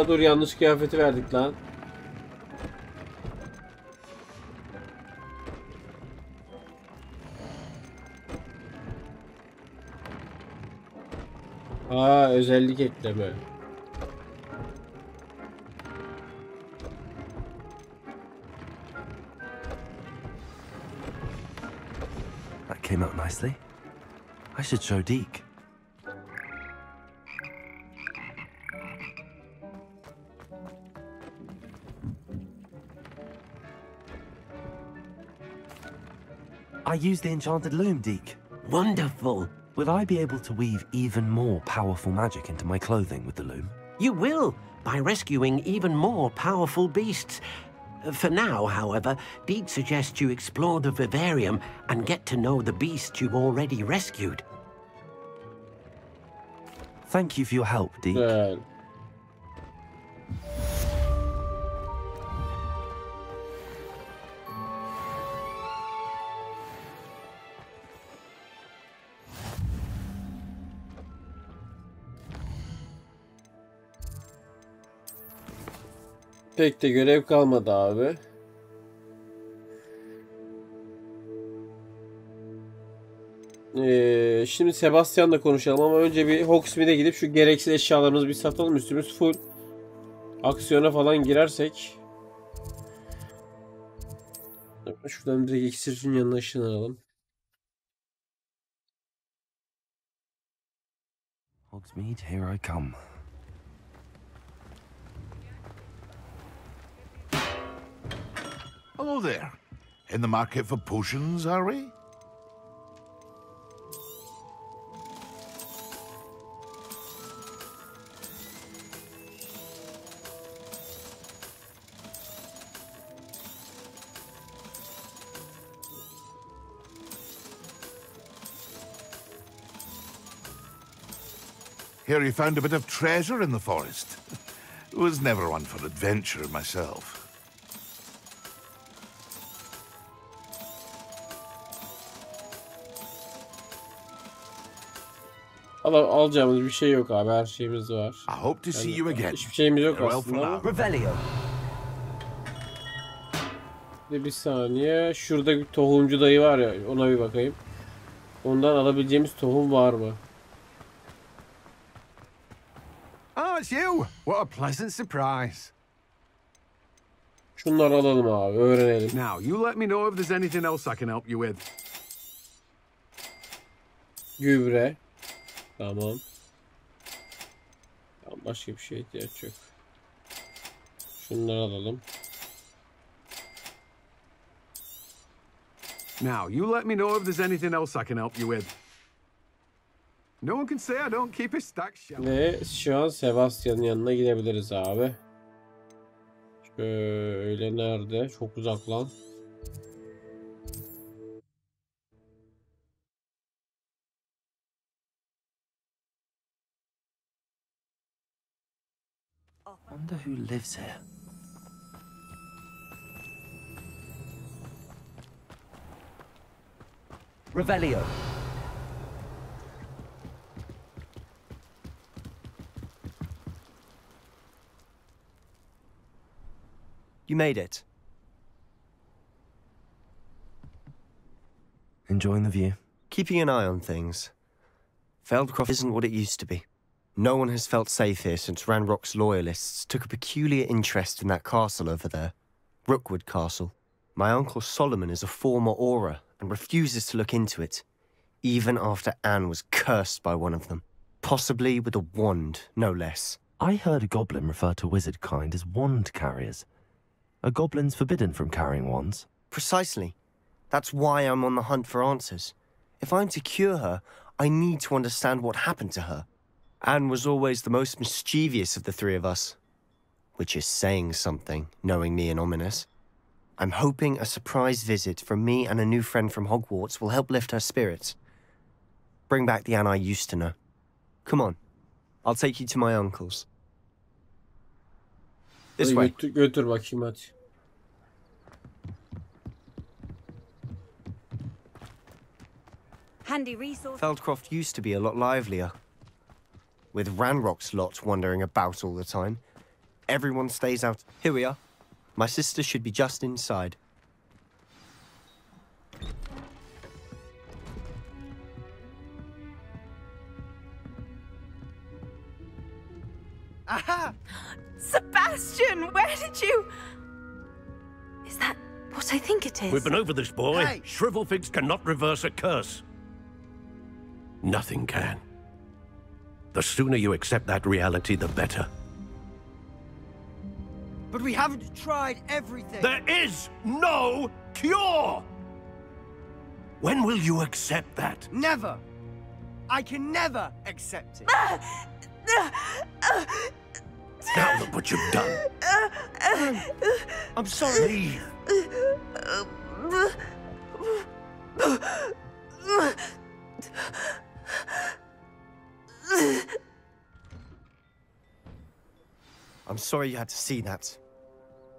dur, yanlış kıyafeti verdik lan. Özellik ekleme. That came out nicely. I should show Deke. I used the enchanted loom, Deke. Wonderful. Will I be able to weave even more powerful magic into my clothing with the loom? You will, by rescuing even more powerful beasts. For now, however, Deke suggests you explore the vivarium and get to know the beasts you've already rescued. Thank you for your help, Deke. Güzel. Pek de görev kalmadı abi. Şimdi Sebastian'la konuşalım ama önce bir Hogsmeade'e gidip şu gereksiz eşyalarımızı bir satalım. Üstümüz full. Aksiyona falan girersek. Şuradan direkt iksircinin yanına ışınlanalım. Hogsmeade, here I come. Hello there. In the market for potions, are we? Hear you found a bit of treasure in the forest. Was never one for adventure myself. Alacağımız bir şey yok abi. Her şeyimiz var. I hope to see you again. Hiçbir şeyimiz yok aslında. Revelio. Bir saniye. Şurada bir tohumcu dayı var ya. Ona bir bakayım. Ondan alabileceğimiz tohum var mı? Oh, it's you. What a pleasant surprise. Şunları alalım abi. Öğrenelim. Now, you let me know if there's anything else I can help you with. Gübre. Tamam. Başka bir şeye ihtiyaç yok. Şunları alalım. Now, you let me know if there's anything else I can help you with. No one can say I don't keep a stack shelf. Ve şu an Sebastian'ın yanına gidebiliriz abi. Şöyle nerede? Çok uzak lan. Wonder who lives here. Revelio. You made it. Enjoying the view? Keeping an eye on things. Feldcroft isn't what it used to be. No one has felt safe here since Ranrock's loyalists took a peculiar interest in that castle over there. Rookwood Castle. My uncle Solomon is a former Auror and refuses to look into it, even after Anne was cursed by one of them. Possibly with a wand, no less. I heard a goblin refer to wizard kind as wand carriers. Are goblins forbidden from carrying wands? Precisely. That's why I'm on the hunt for answers. If I'm to cure her, I need to understand what happened to her. Anne was always the most mischievous of the three of us. Which is saying something, knowing me and ominous. I'm hoping a surprise visit from me and a new friend from Hogwarts will help lift her spirits. Bring back the Anne I used to know. Come on. I'll take you to my uncle's. This way. Götür bakayım hadi. Handy resource. Feldcroft used to be a lot livelier. With Ranrock's lot wandering about all the time. Everyone stays out. Here we are. My sister should be just inside. Aha! Sebastian, where did you... Is that what I think it is? We've been over this, boy. Hey. Shrivelfigs cannot reverse a curse. Nothing can. The sooner you accept that reality, the better. But we haven't tried everything. There is no cure! When will you accept that? Never. I can never accept it. Now look what you've done. I'm sorry. Leave. I'm sorry you had to see that.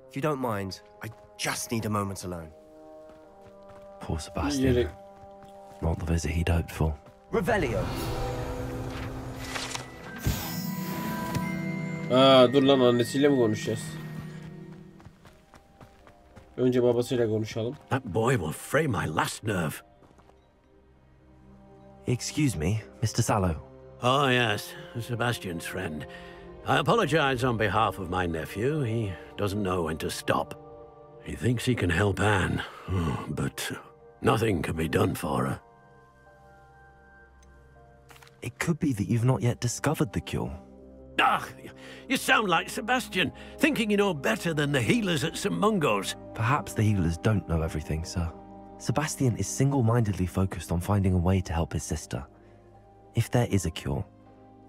If you don't mind, I just need a moment alone. Poor Sebastian. Not the visit he'd hoped for. Revelio. Dur lan, annesiyle mi konuşacağız? Önce babasıyla konuşalım. That boy will fray my last nerve. Excuse me, Mr. Sallow. Oh, yes, Sebastian's friend. I apologize on behalf of my nephew. He doesn't know when to stop. He thinks he can help Anne, but nothing can be done for her. It could be that you've not yet discovered the cure. Ah, you sound like Sebastian, thinking you know better than the healers at St. Mungo's. Perhaps the healers don't know everything, sir. Sebastian is single-mindedly focused on finding a way to help his sister. If there is a cure,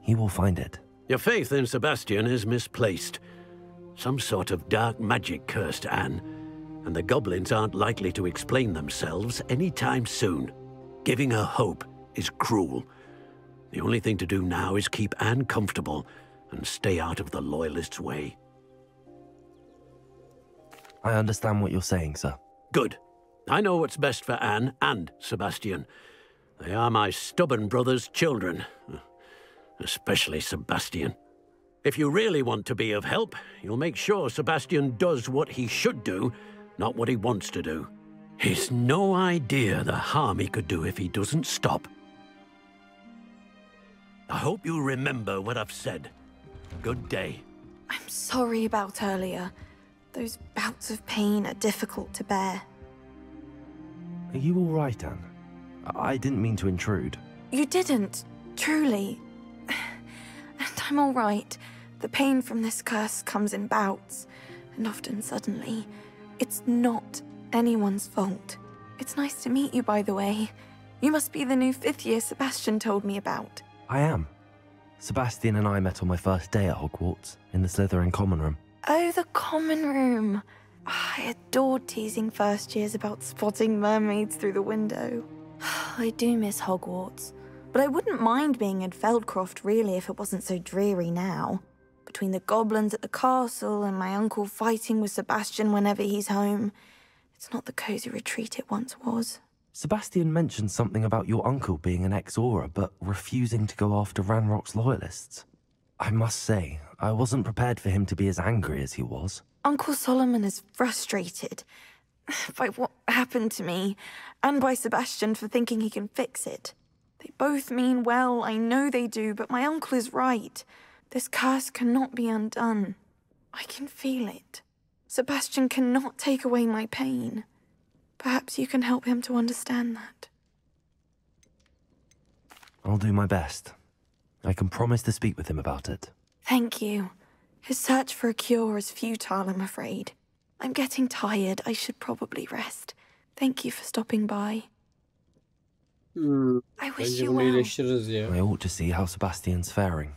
he will find it. Your faith in Sebastian is misplaced. Some sort of dark magic cursed Anne, and the goblins aren't likely to explain themselves anytime soon. Giving her hope is cruel. The only thing to do now is keep Anne comfortable and stay out of the Loyalists' way. I understand what you're saying, sir. Good. I know what's best for Anne and Sebastian. They are my stubborn brother's children. Especially Sebastian. If you really want to be of help, you'll make sure Sebastian does what he should do, not what he wants to do. He's no idea the harm he could do if he doesn't stop. I hope you remember what I've said. Good day. I'm sorry about earlier. Those bouts of pain are difficult to bear. Are you all right, Anne? I didn't mean to intrude. You didn't, truly. And I'm all right. The pain from this curse comes in bouts, and often suddenly. It's not anyone's fault. It's nice to meet you, by the way. You must be the new 5th year Sebastian told me about. I am. Sebastian and I met on my first day at Hogwarts, in the Slytherin common room. Oh, the common room. I adored teasing first years about spotting mermaids through the window. I do miss Hogwarts, but I wouldn't mind being in Feldcroft really if it wasn't so dreary now. Between the goblins at the castle and my uncle fighting with Sebastian whenever he's home, it's not the cosy retreat it once was. Sebastian mentioned something about your uncle being an ex-Auror, but refusing to go after Ranrock's loyalists. I must say, I wasn't prepared for him to be as angry as he was. Uncle Solomon is frustrated by what happened to me, and by Sebastian for thinking he can fix it. They both mean well, I know they do, but my uncle is right. This curse cannot be undone. I can feel it. Sebastian cannot take away my pain. Perhaps you can help him to understand that. I'll do my best. I can promise to speak with him about it. Thank you. His search for a cure is futile, I'm afraid. I'm getting tired. I should probably rest. Thank you for stopping by. I wish you well. I ought to see how Sebastian's faring.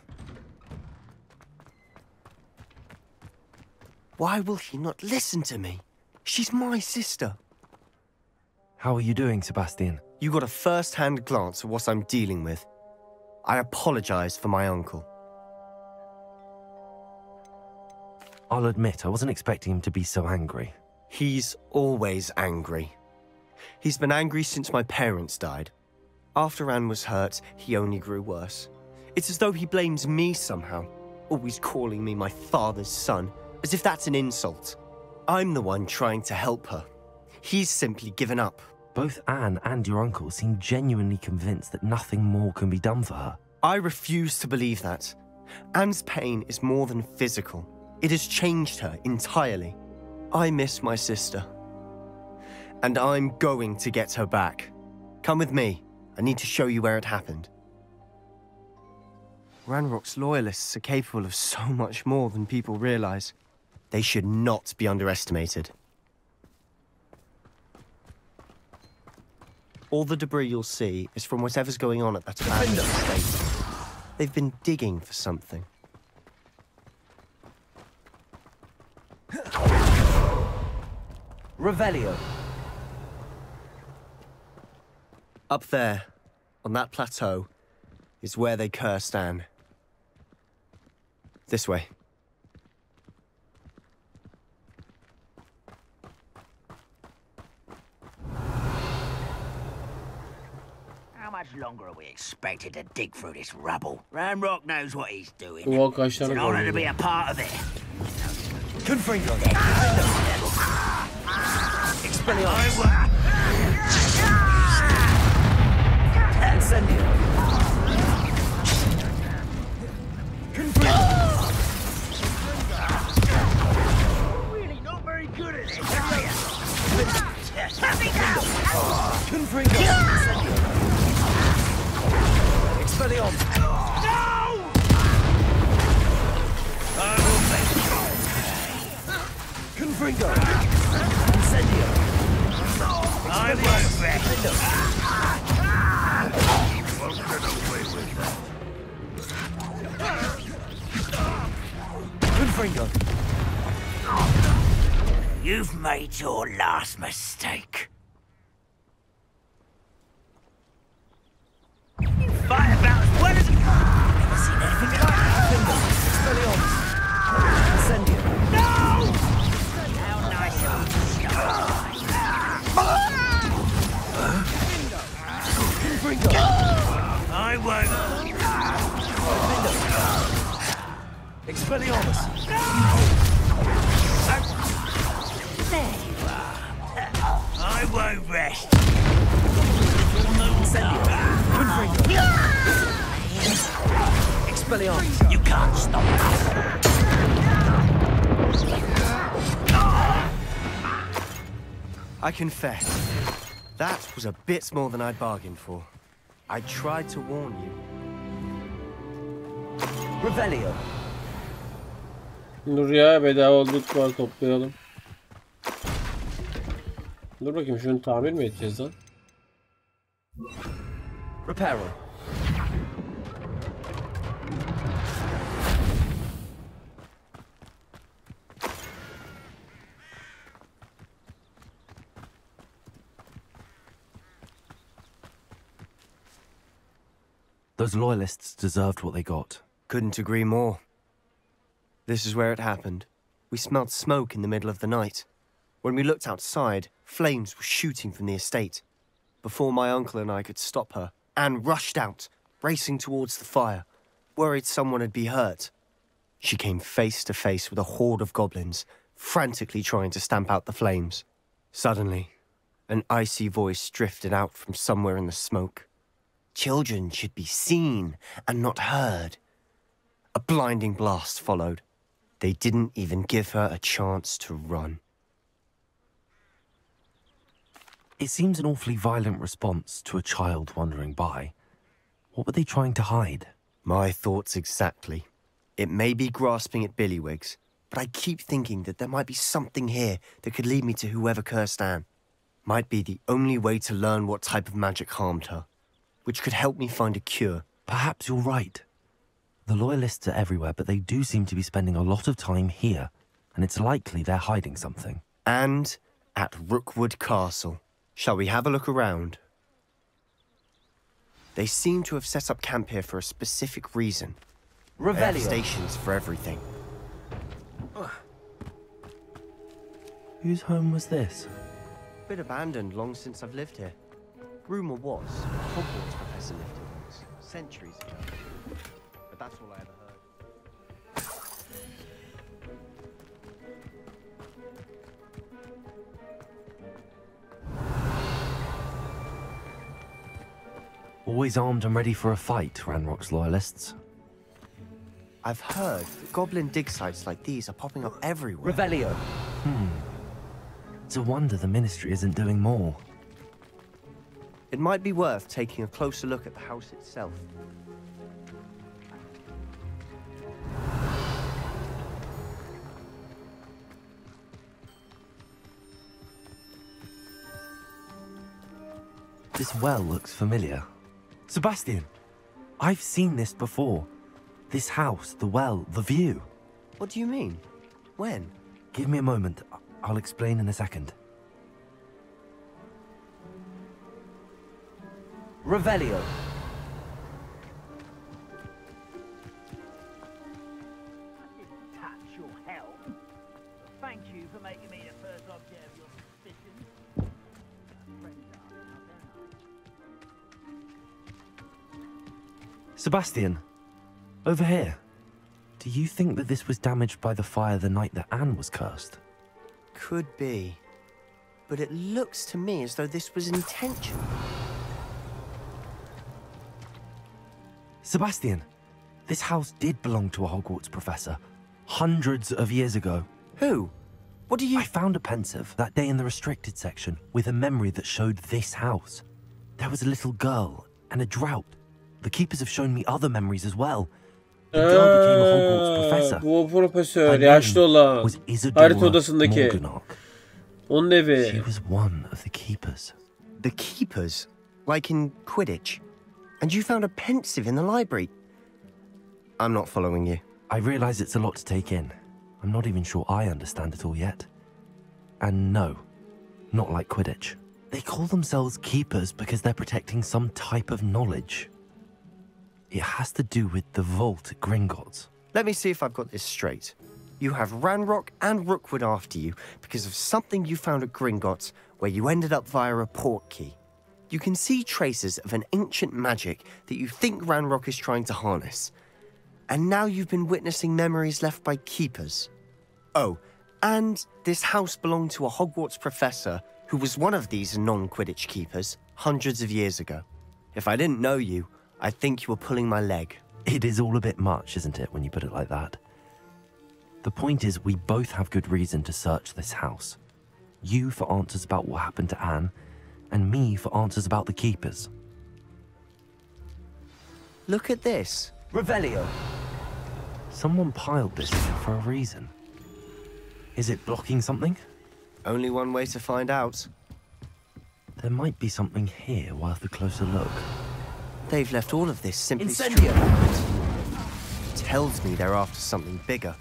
Why will he not listen to me? She's my sister. How are you doing, Sebastian? You got a first-hand glance at what I'm dealing with. I apologize for my uncle. I'll admit, I wasn't expecting him to be so angry. He's always angry. He's been angry since my parents died. After Anne was hurt, he only grew worse. It's as though he blames me somehow, always calling me my father's son, as if that's an insult. I'm the one trying to help her. He's simply given up. Both Anne and your uncle seem genuinely convinced that nothing more can be done for her. I refuse to believe that. Anne's pain is more than physical. It has changed her entirely. I miss my sister. And I'm going to get her back. Come with me. I need to show you where it happened. Ranrock's loyalists are capable of so much more than people realize. They should not be underestimated. All the debris you'll see is from whatever's going on at that abandoned estate. They've been digging for something. Revelio. Up there, on that plateau, is where they cursed Anne. This way. How much longer are we expected to dig through this rubble? Ranrock knows what he's doing. It's an honor to be a part of it. Confringo. Expelliarmus. Incendio. Really not very good at it, are you? Let me go! Confringo. Expelliarmus. No! I will make you. Confringo. Incendio. I won't bet. You won't get away with that. Confringo. You've made your last mistake. You fight about as well as Expelliarmus! There you are. I won't rest. Expelliarmus! You can't stop us. I confess, that was a bit more than I'd bargained for. I tried to warn you. Revelio. Dur ya, bedava olduk var, toplayalım. Dur bakayım, şunu tamir mi edeceğiz lan? Reparo. Those loyalists deserved what they got. Couldn't agree more. This is where it happened. We smelled smoke in the middle of the night. When we looked outside, flames were shooting from the estate. Before my uncle and I could stop her, Anne rushed out, racing towards the fire, worried someone had been hurt. She came face to face with a horde of goblins, frantically trying to stamp out the flames. Suddenly, an icy voice drifted out from somewhere in the smoke. Children should be seen and not heard. A blinding blast followed. They didn't even give her a chance to run. It seems an awfully violent response to a child wandering by. What were they trying to hide? My thoughts exactly. It may be grasping at billywhigs, but I keep thinking that there might be something here that could lead me to whoever cursed Anne. Might be the only way to learn what type of magic harmed her, which could help me find a cure. Perhaps you're right. The loyalists are everywhere, but they do seem to be spending a lot of time here, and it's likely they're hiding something. And at Rookwood Castle. Shall we have a look around? They seem to have set up camp here for a specific reason. They have stations for everything. Whose home was this? Bit abandoned long since I've lived here. Rumour was a Hogwarts professor lived here once, centuries ago. But that's all I ever heard. Always armed and ready for a fight, Ranrock's loyalists. I've heard that goblin dig sites like these are popping up everywhere. Revelio. It's a wonder the Ministry isn't doing more. It might be worth taking a closer look at the house itself. This well looks familiar. Sebastian, I've seen this before. This house, the well, the view. What do you mean? When? Give me a moment. I'll explain in a second. Revelio. Touch your help. Thank you for making me the first object of your suspicions. Sebastian, over here. Do you think that this was damaged by the fire the night that Anne was cursed? Could be. But it looks to me as though this was intentional. Sebastian, this house did belong to a Hogwarts professor. Hundreds of years ago. Who? What do you... I found a pensive that day in the restricted section with a memory that showed this house. There was a little girl and a drought. The keepers have shown me other memories as well. The girl became a Hogwarts professor. Bu profesör, yaşlı olan. Harita odasındaki. Onun evi. She was one of the keepers. The keepers? Like in Quidditch? And you found a pensive in the library? I'm not following you. I realize it's a lot to take in. I'm not even sure I understand it all yet. And no, not like Quidditch. They call themselves keepers because they're protecting some type of knowledge. It has to do with the vault at Gringotts. Let me see if I've got this straight. You have Ranrock and Rookwood after you because of something you found at Gringotts where you ended up via a port key. You can see traces of an ancient magic that you think Ranrock is trying to harness. And now you've been witnessing memories left by keepers. Oh, and this house belonged to a Hogwarts professor who was one of these non-Quidditch keepers hundreds of years ago. If I didn't know you, I'd think you were pulling my leg. It is all a bit much, isn't it, when you put it like that? The point is, we both have good reason to search this house. You for answers about what happened to Anne, and me for answers about the keepers. Look at this. Revelio. Someone piled this here for a reason. Is it blocking something? Only one way to find out. There might be something here worth a closer look. They've left all of this simply Incendio! Tells me they're after something bigger.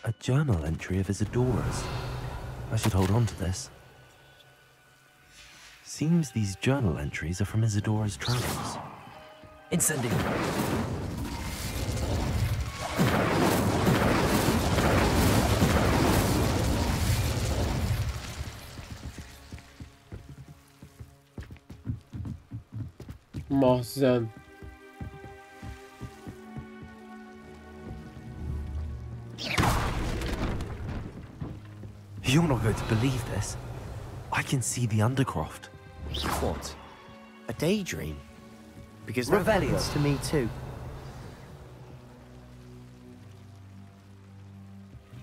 A journal entry of Isadora's. I should hold on to this. Seems these journal entries are from Isadora's travels. Incendio! Mahzen. You're not going to believe this. I can see the Undercroft. What? A daydream? Because that happens to me too.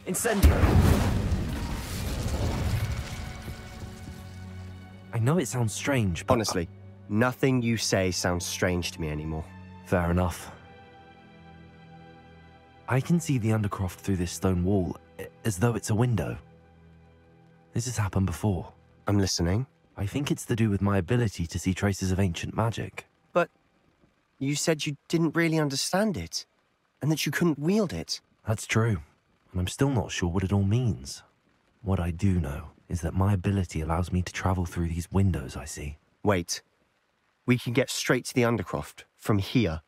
Incendio! I know it sounds strange, but... Honestly, nothing you say sounds strange to me anymore. Fair enough. I can see the Undercroft through this stone wall, as though it's a window. This has happened before. I'm listening. I think it's to do with my ability to see traces of ancient magic. But you said you didn't really understand it, and that you couldn't wield it. That's true, and I'm still not sure what it all means. What I do know is that my ability allows me to travel through these windows I see. Wait. We can get straight to the Undercroft from here.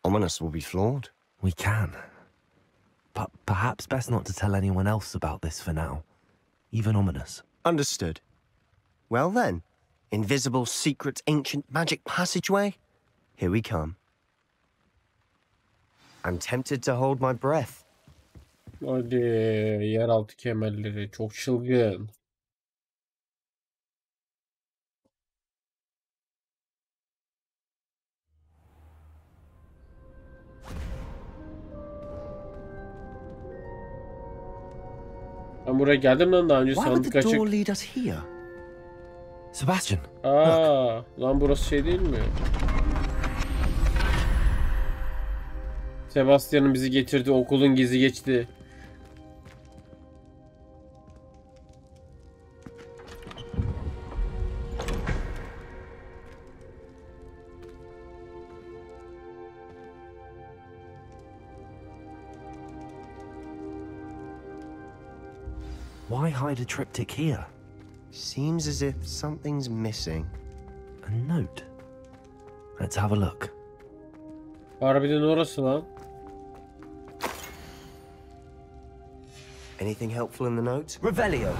Ominous will be flawed. We can. But perhaps best not to tell anyone else about this for now. Even Ominous. Understood. Well then, invisible, secret, ancient magic passageway? Here we come. I'm tempted to hold my breath. Hadi yeraltı kemerleri çok çılgın. Ben buraya geldim lan daha önce, sandık açık. Lead us here? Sebastian. Aa, lan burası şey değil mi? Sebastian'ın bizi getirdi, okulun gizli geçti. Why hide a triptych here? Seems as if something's missing. A note. Let's have a look. Harbiden orası lan. Anything helpful in the note? Revelio.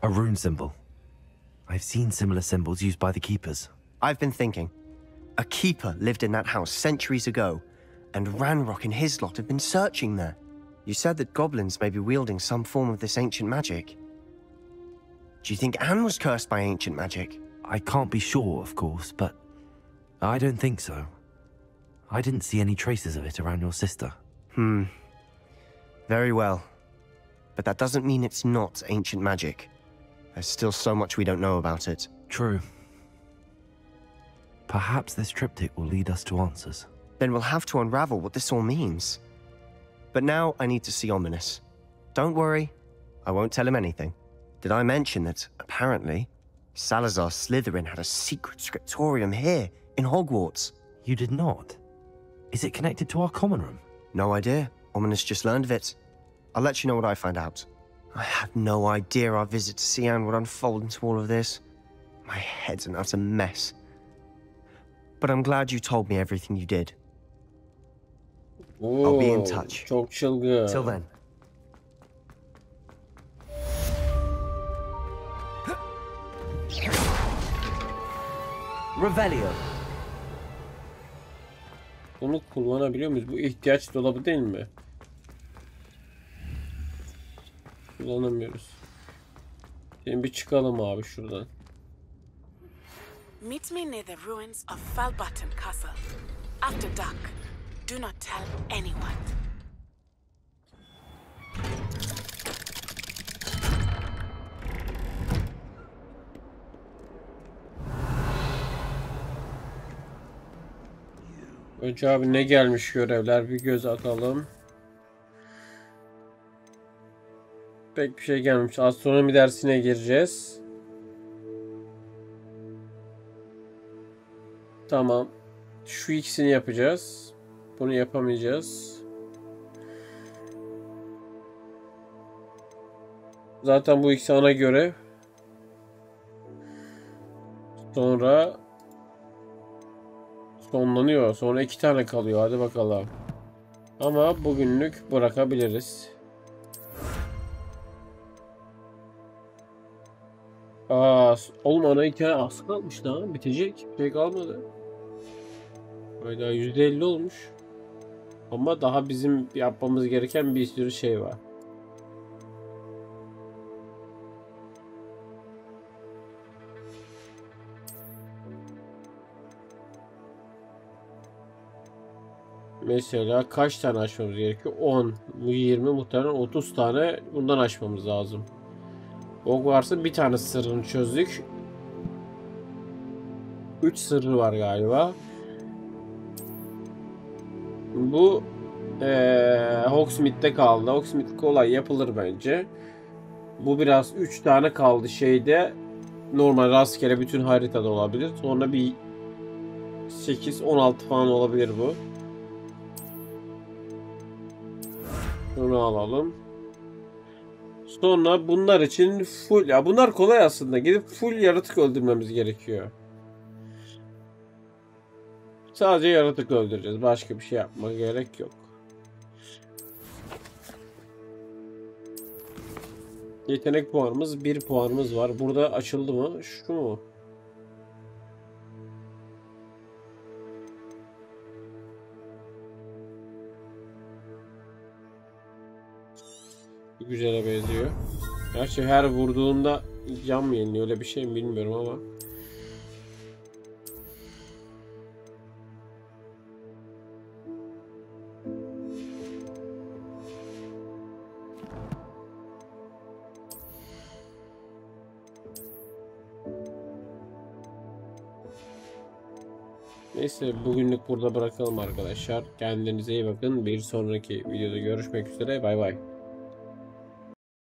A rune symbol. I've seen similar symbols used by the keepers. I've been thinking. A keeper lived in that house centuries ago, and Ranrock and his lot have been searching there. You said that goblins may be wielding some form of this ancient magic. Do you think Anne was cursed by ancient magic? I can't be sure, of course, but I don't think so. I didn't see any traces of it around your sister. Very well. But that doesn't mean it's not ancient magic. There's still so much we don't know about it. True. Perhaps this triptych will lead us to answers. Then we'll have to unravel what this all means. But now I need to see Ominous. Don't worry, I won't tell him anything. Did I mention that, apparently, Salazar Slytherin had a secret scriptorium here, in Hogwarts? You did not? Is it connected to our common room? No idea. Ominous just learned of it. I'll let you know what I find out. I had no idea our visit to Sian would unfold into all of this. My head's an utter mess. But I'm glad you told me everything you did. I'll be in touch. Çok çılgın. Till then. Revelio. Bunu kullanabiliyor muyuz? Bu ihtiyaç dolabı değil mi? Kullanamıyoruz. Şimdi bir çıkalım abi şuradan. Meet me near the ruins of Falbutton Castle. After dark. Do not tell anyone. Önce abi ne gelmiş görevler bir göz atalım. Pek bir şey gelmemiş. Astronomi dersine gireceğiz. Tamam. Şu ikisini yapacağız. Bunu yapamayacağız. Zaten bu ikisi ana görev. Sonra sonlanıyor. Sonra 2 tane kalıyor. Hadi bakalım. Ama bugünlük bırakabiliriz. Oğlum ana hikaye az kalmış daha. Bitecek. Bir şey kalmadı. Hayda %50 olmuş. Ama daha bizim yapmamız gereken bir sürü şey var. Mesela kaç tane açmamız gerekiyor? 10. Bu 20 muhtemelen 30 tane bundan açmamız lazım. Hogwarts'ın bir tane sırrını çözdük. 3 sırrı var galiba. Bu Hogsmeade'de kaldı. Hogsmeade kolay yapılır bence. Bu biraz 3 tane kaldı şeyde. Normal rastgele bütün haritada olabilir. Sonra bir 8-16 falan olabilir bu. Bunu alalım. Sonra bunlar için full, ya bunlar kolay aslında. Gidip full yaratık öldürmemiz gerekiyor. Sadece yaratık öldüreceğiz. Başka bir şey yapmaya gerek yok. Yetenek puanımız 1 puanımız var. Burada açıldı mı? Şu mu? Güzele benziyor. Gerçi her vurduğunda can mı yeniliyor? Öyle bir şey mi bilmiyorum ama. Neyse bugünlük burada bırakalım arkadaşlar. Kendinize iyi bakın. Bir sonraki videoda görüşmek üzere. Bay bay.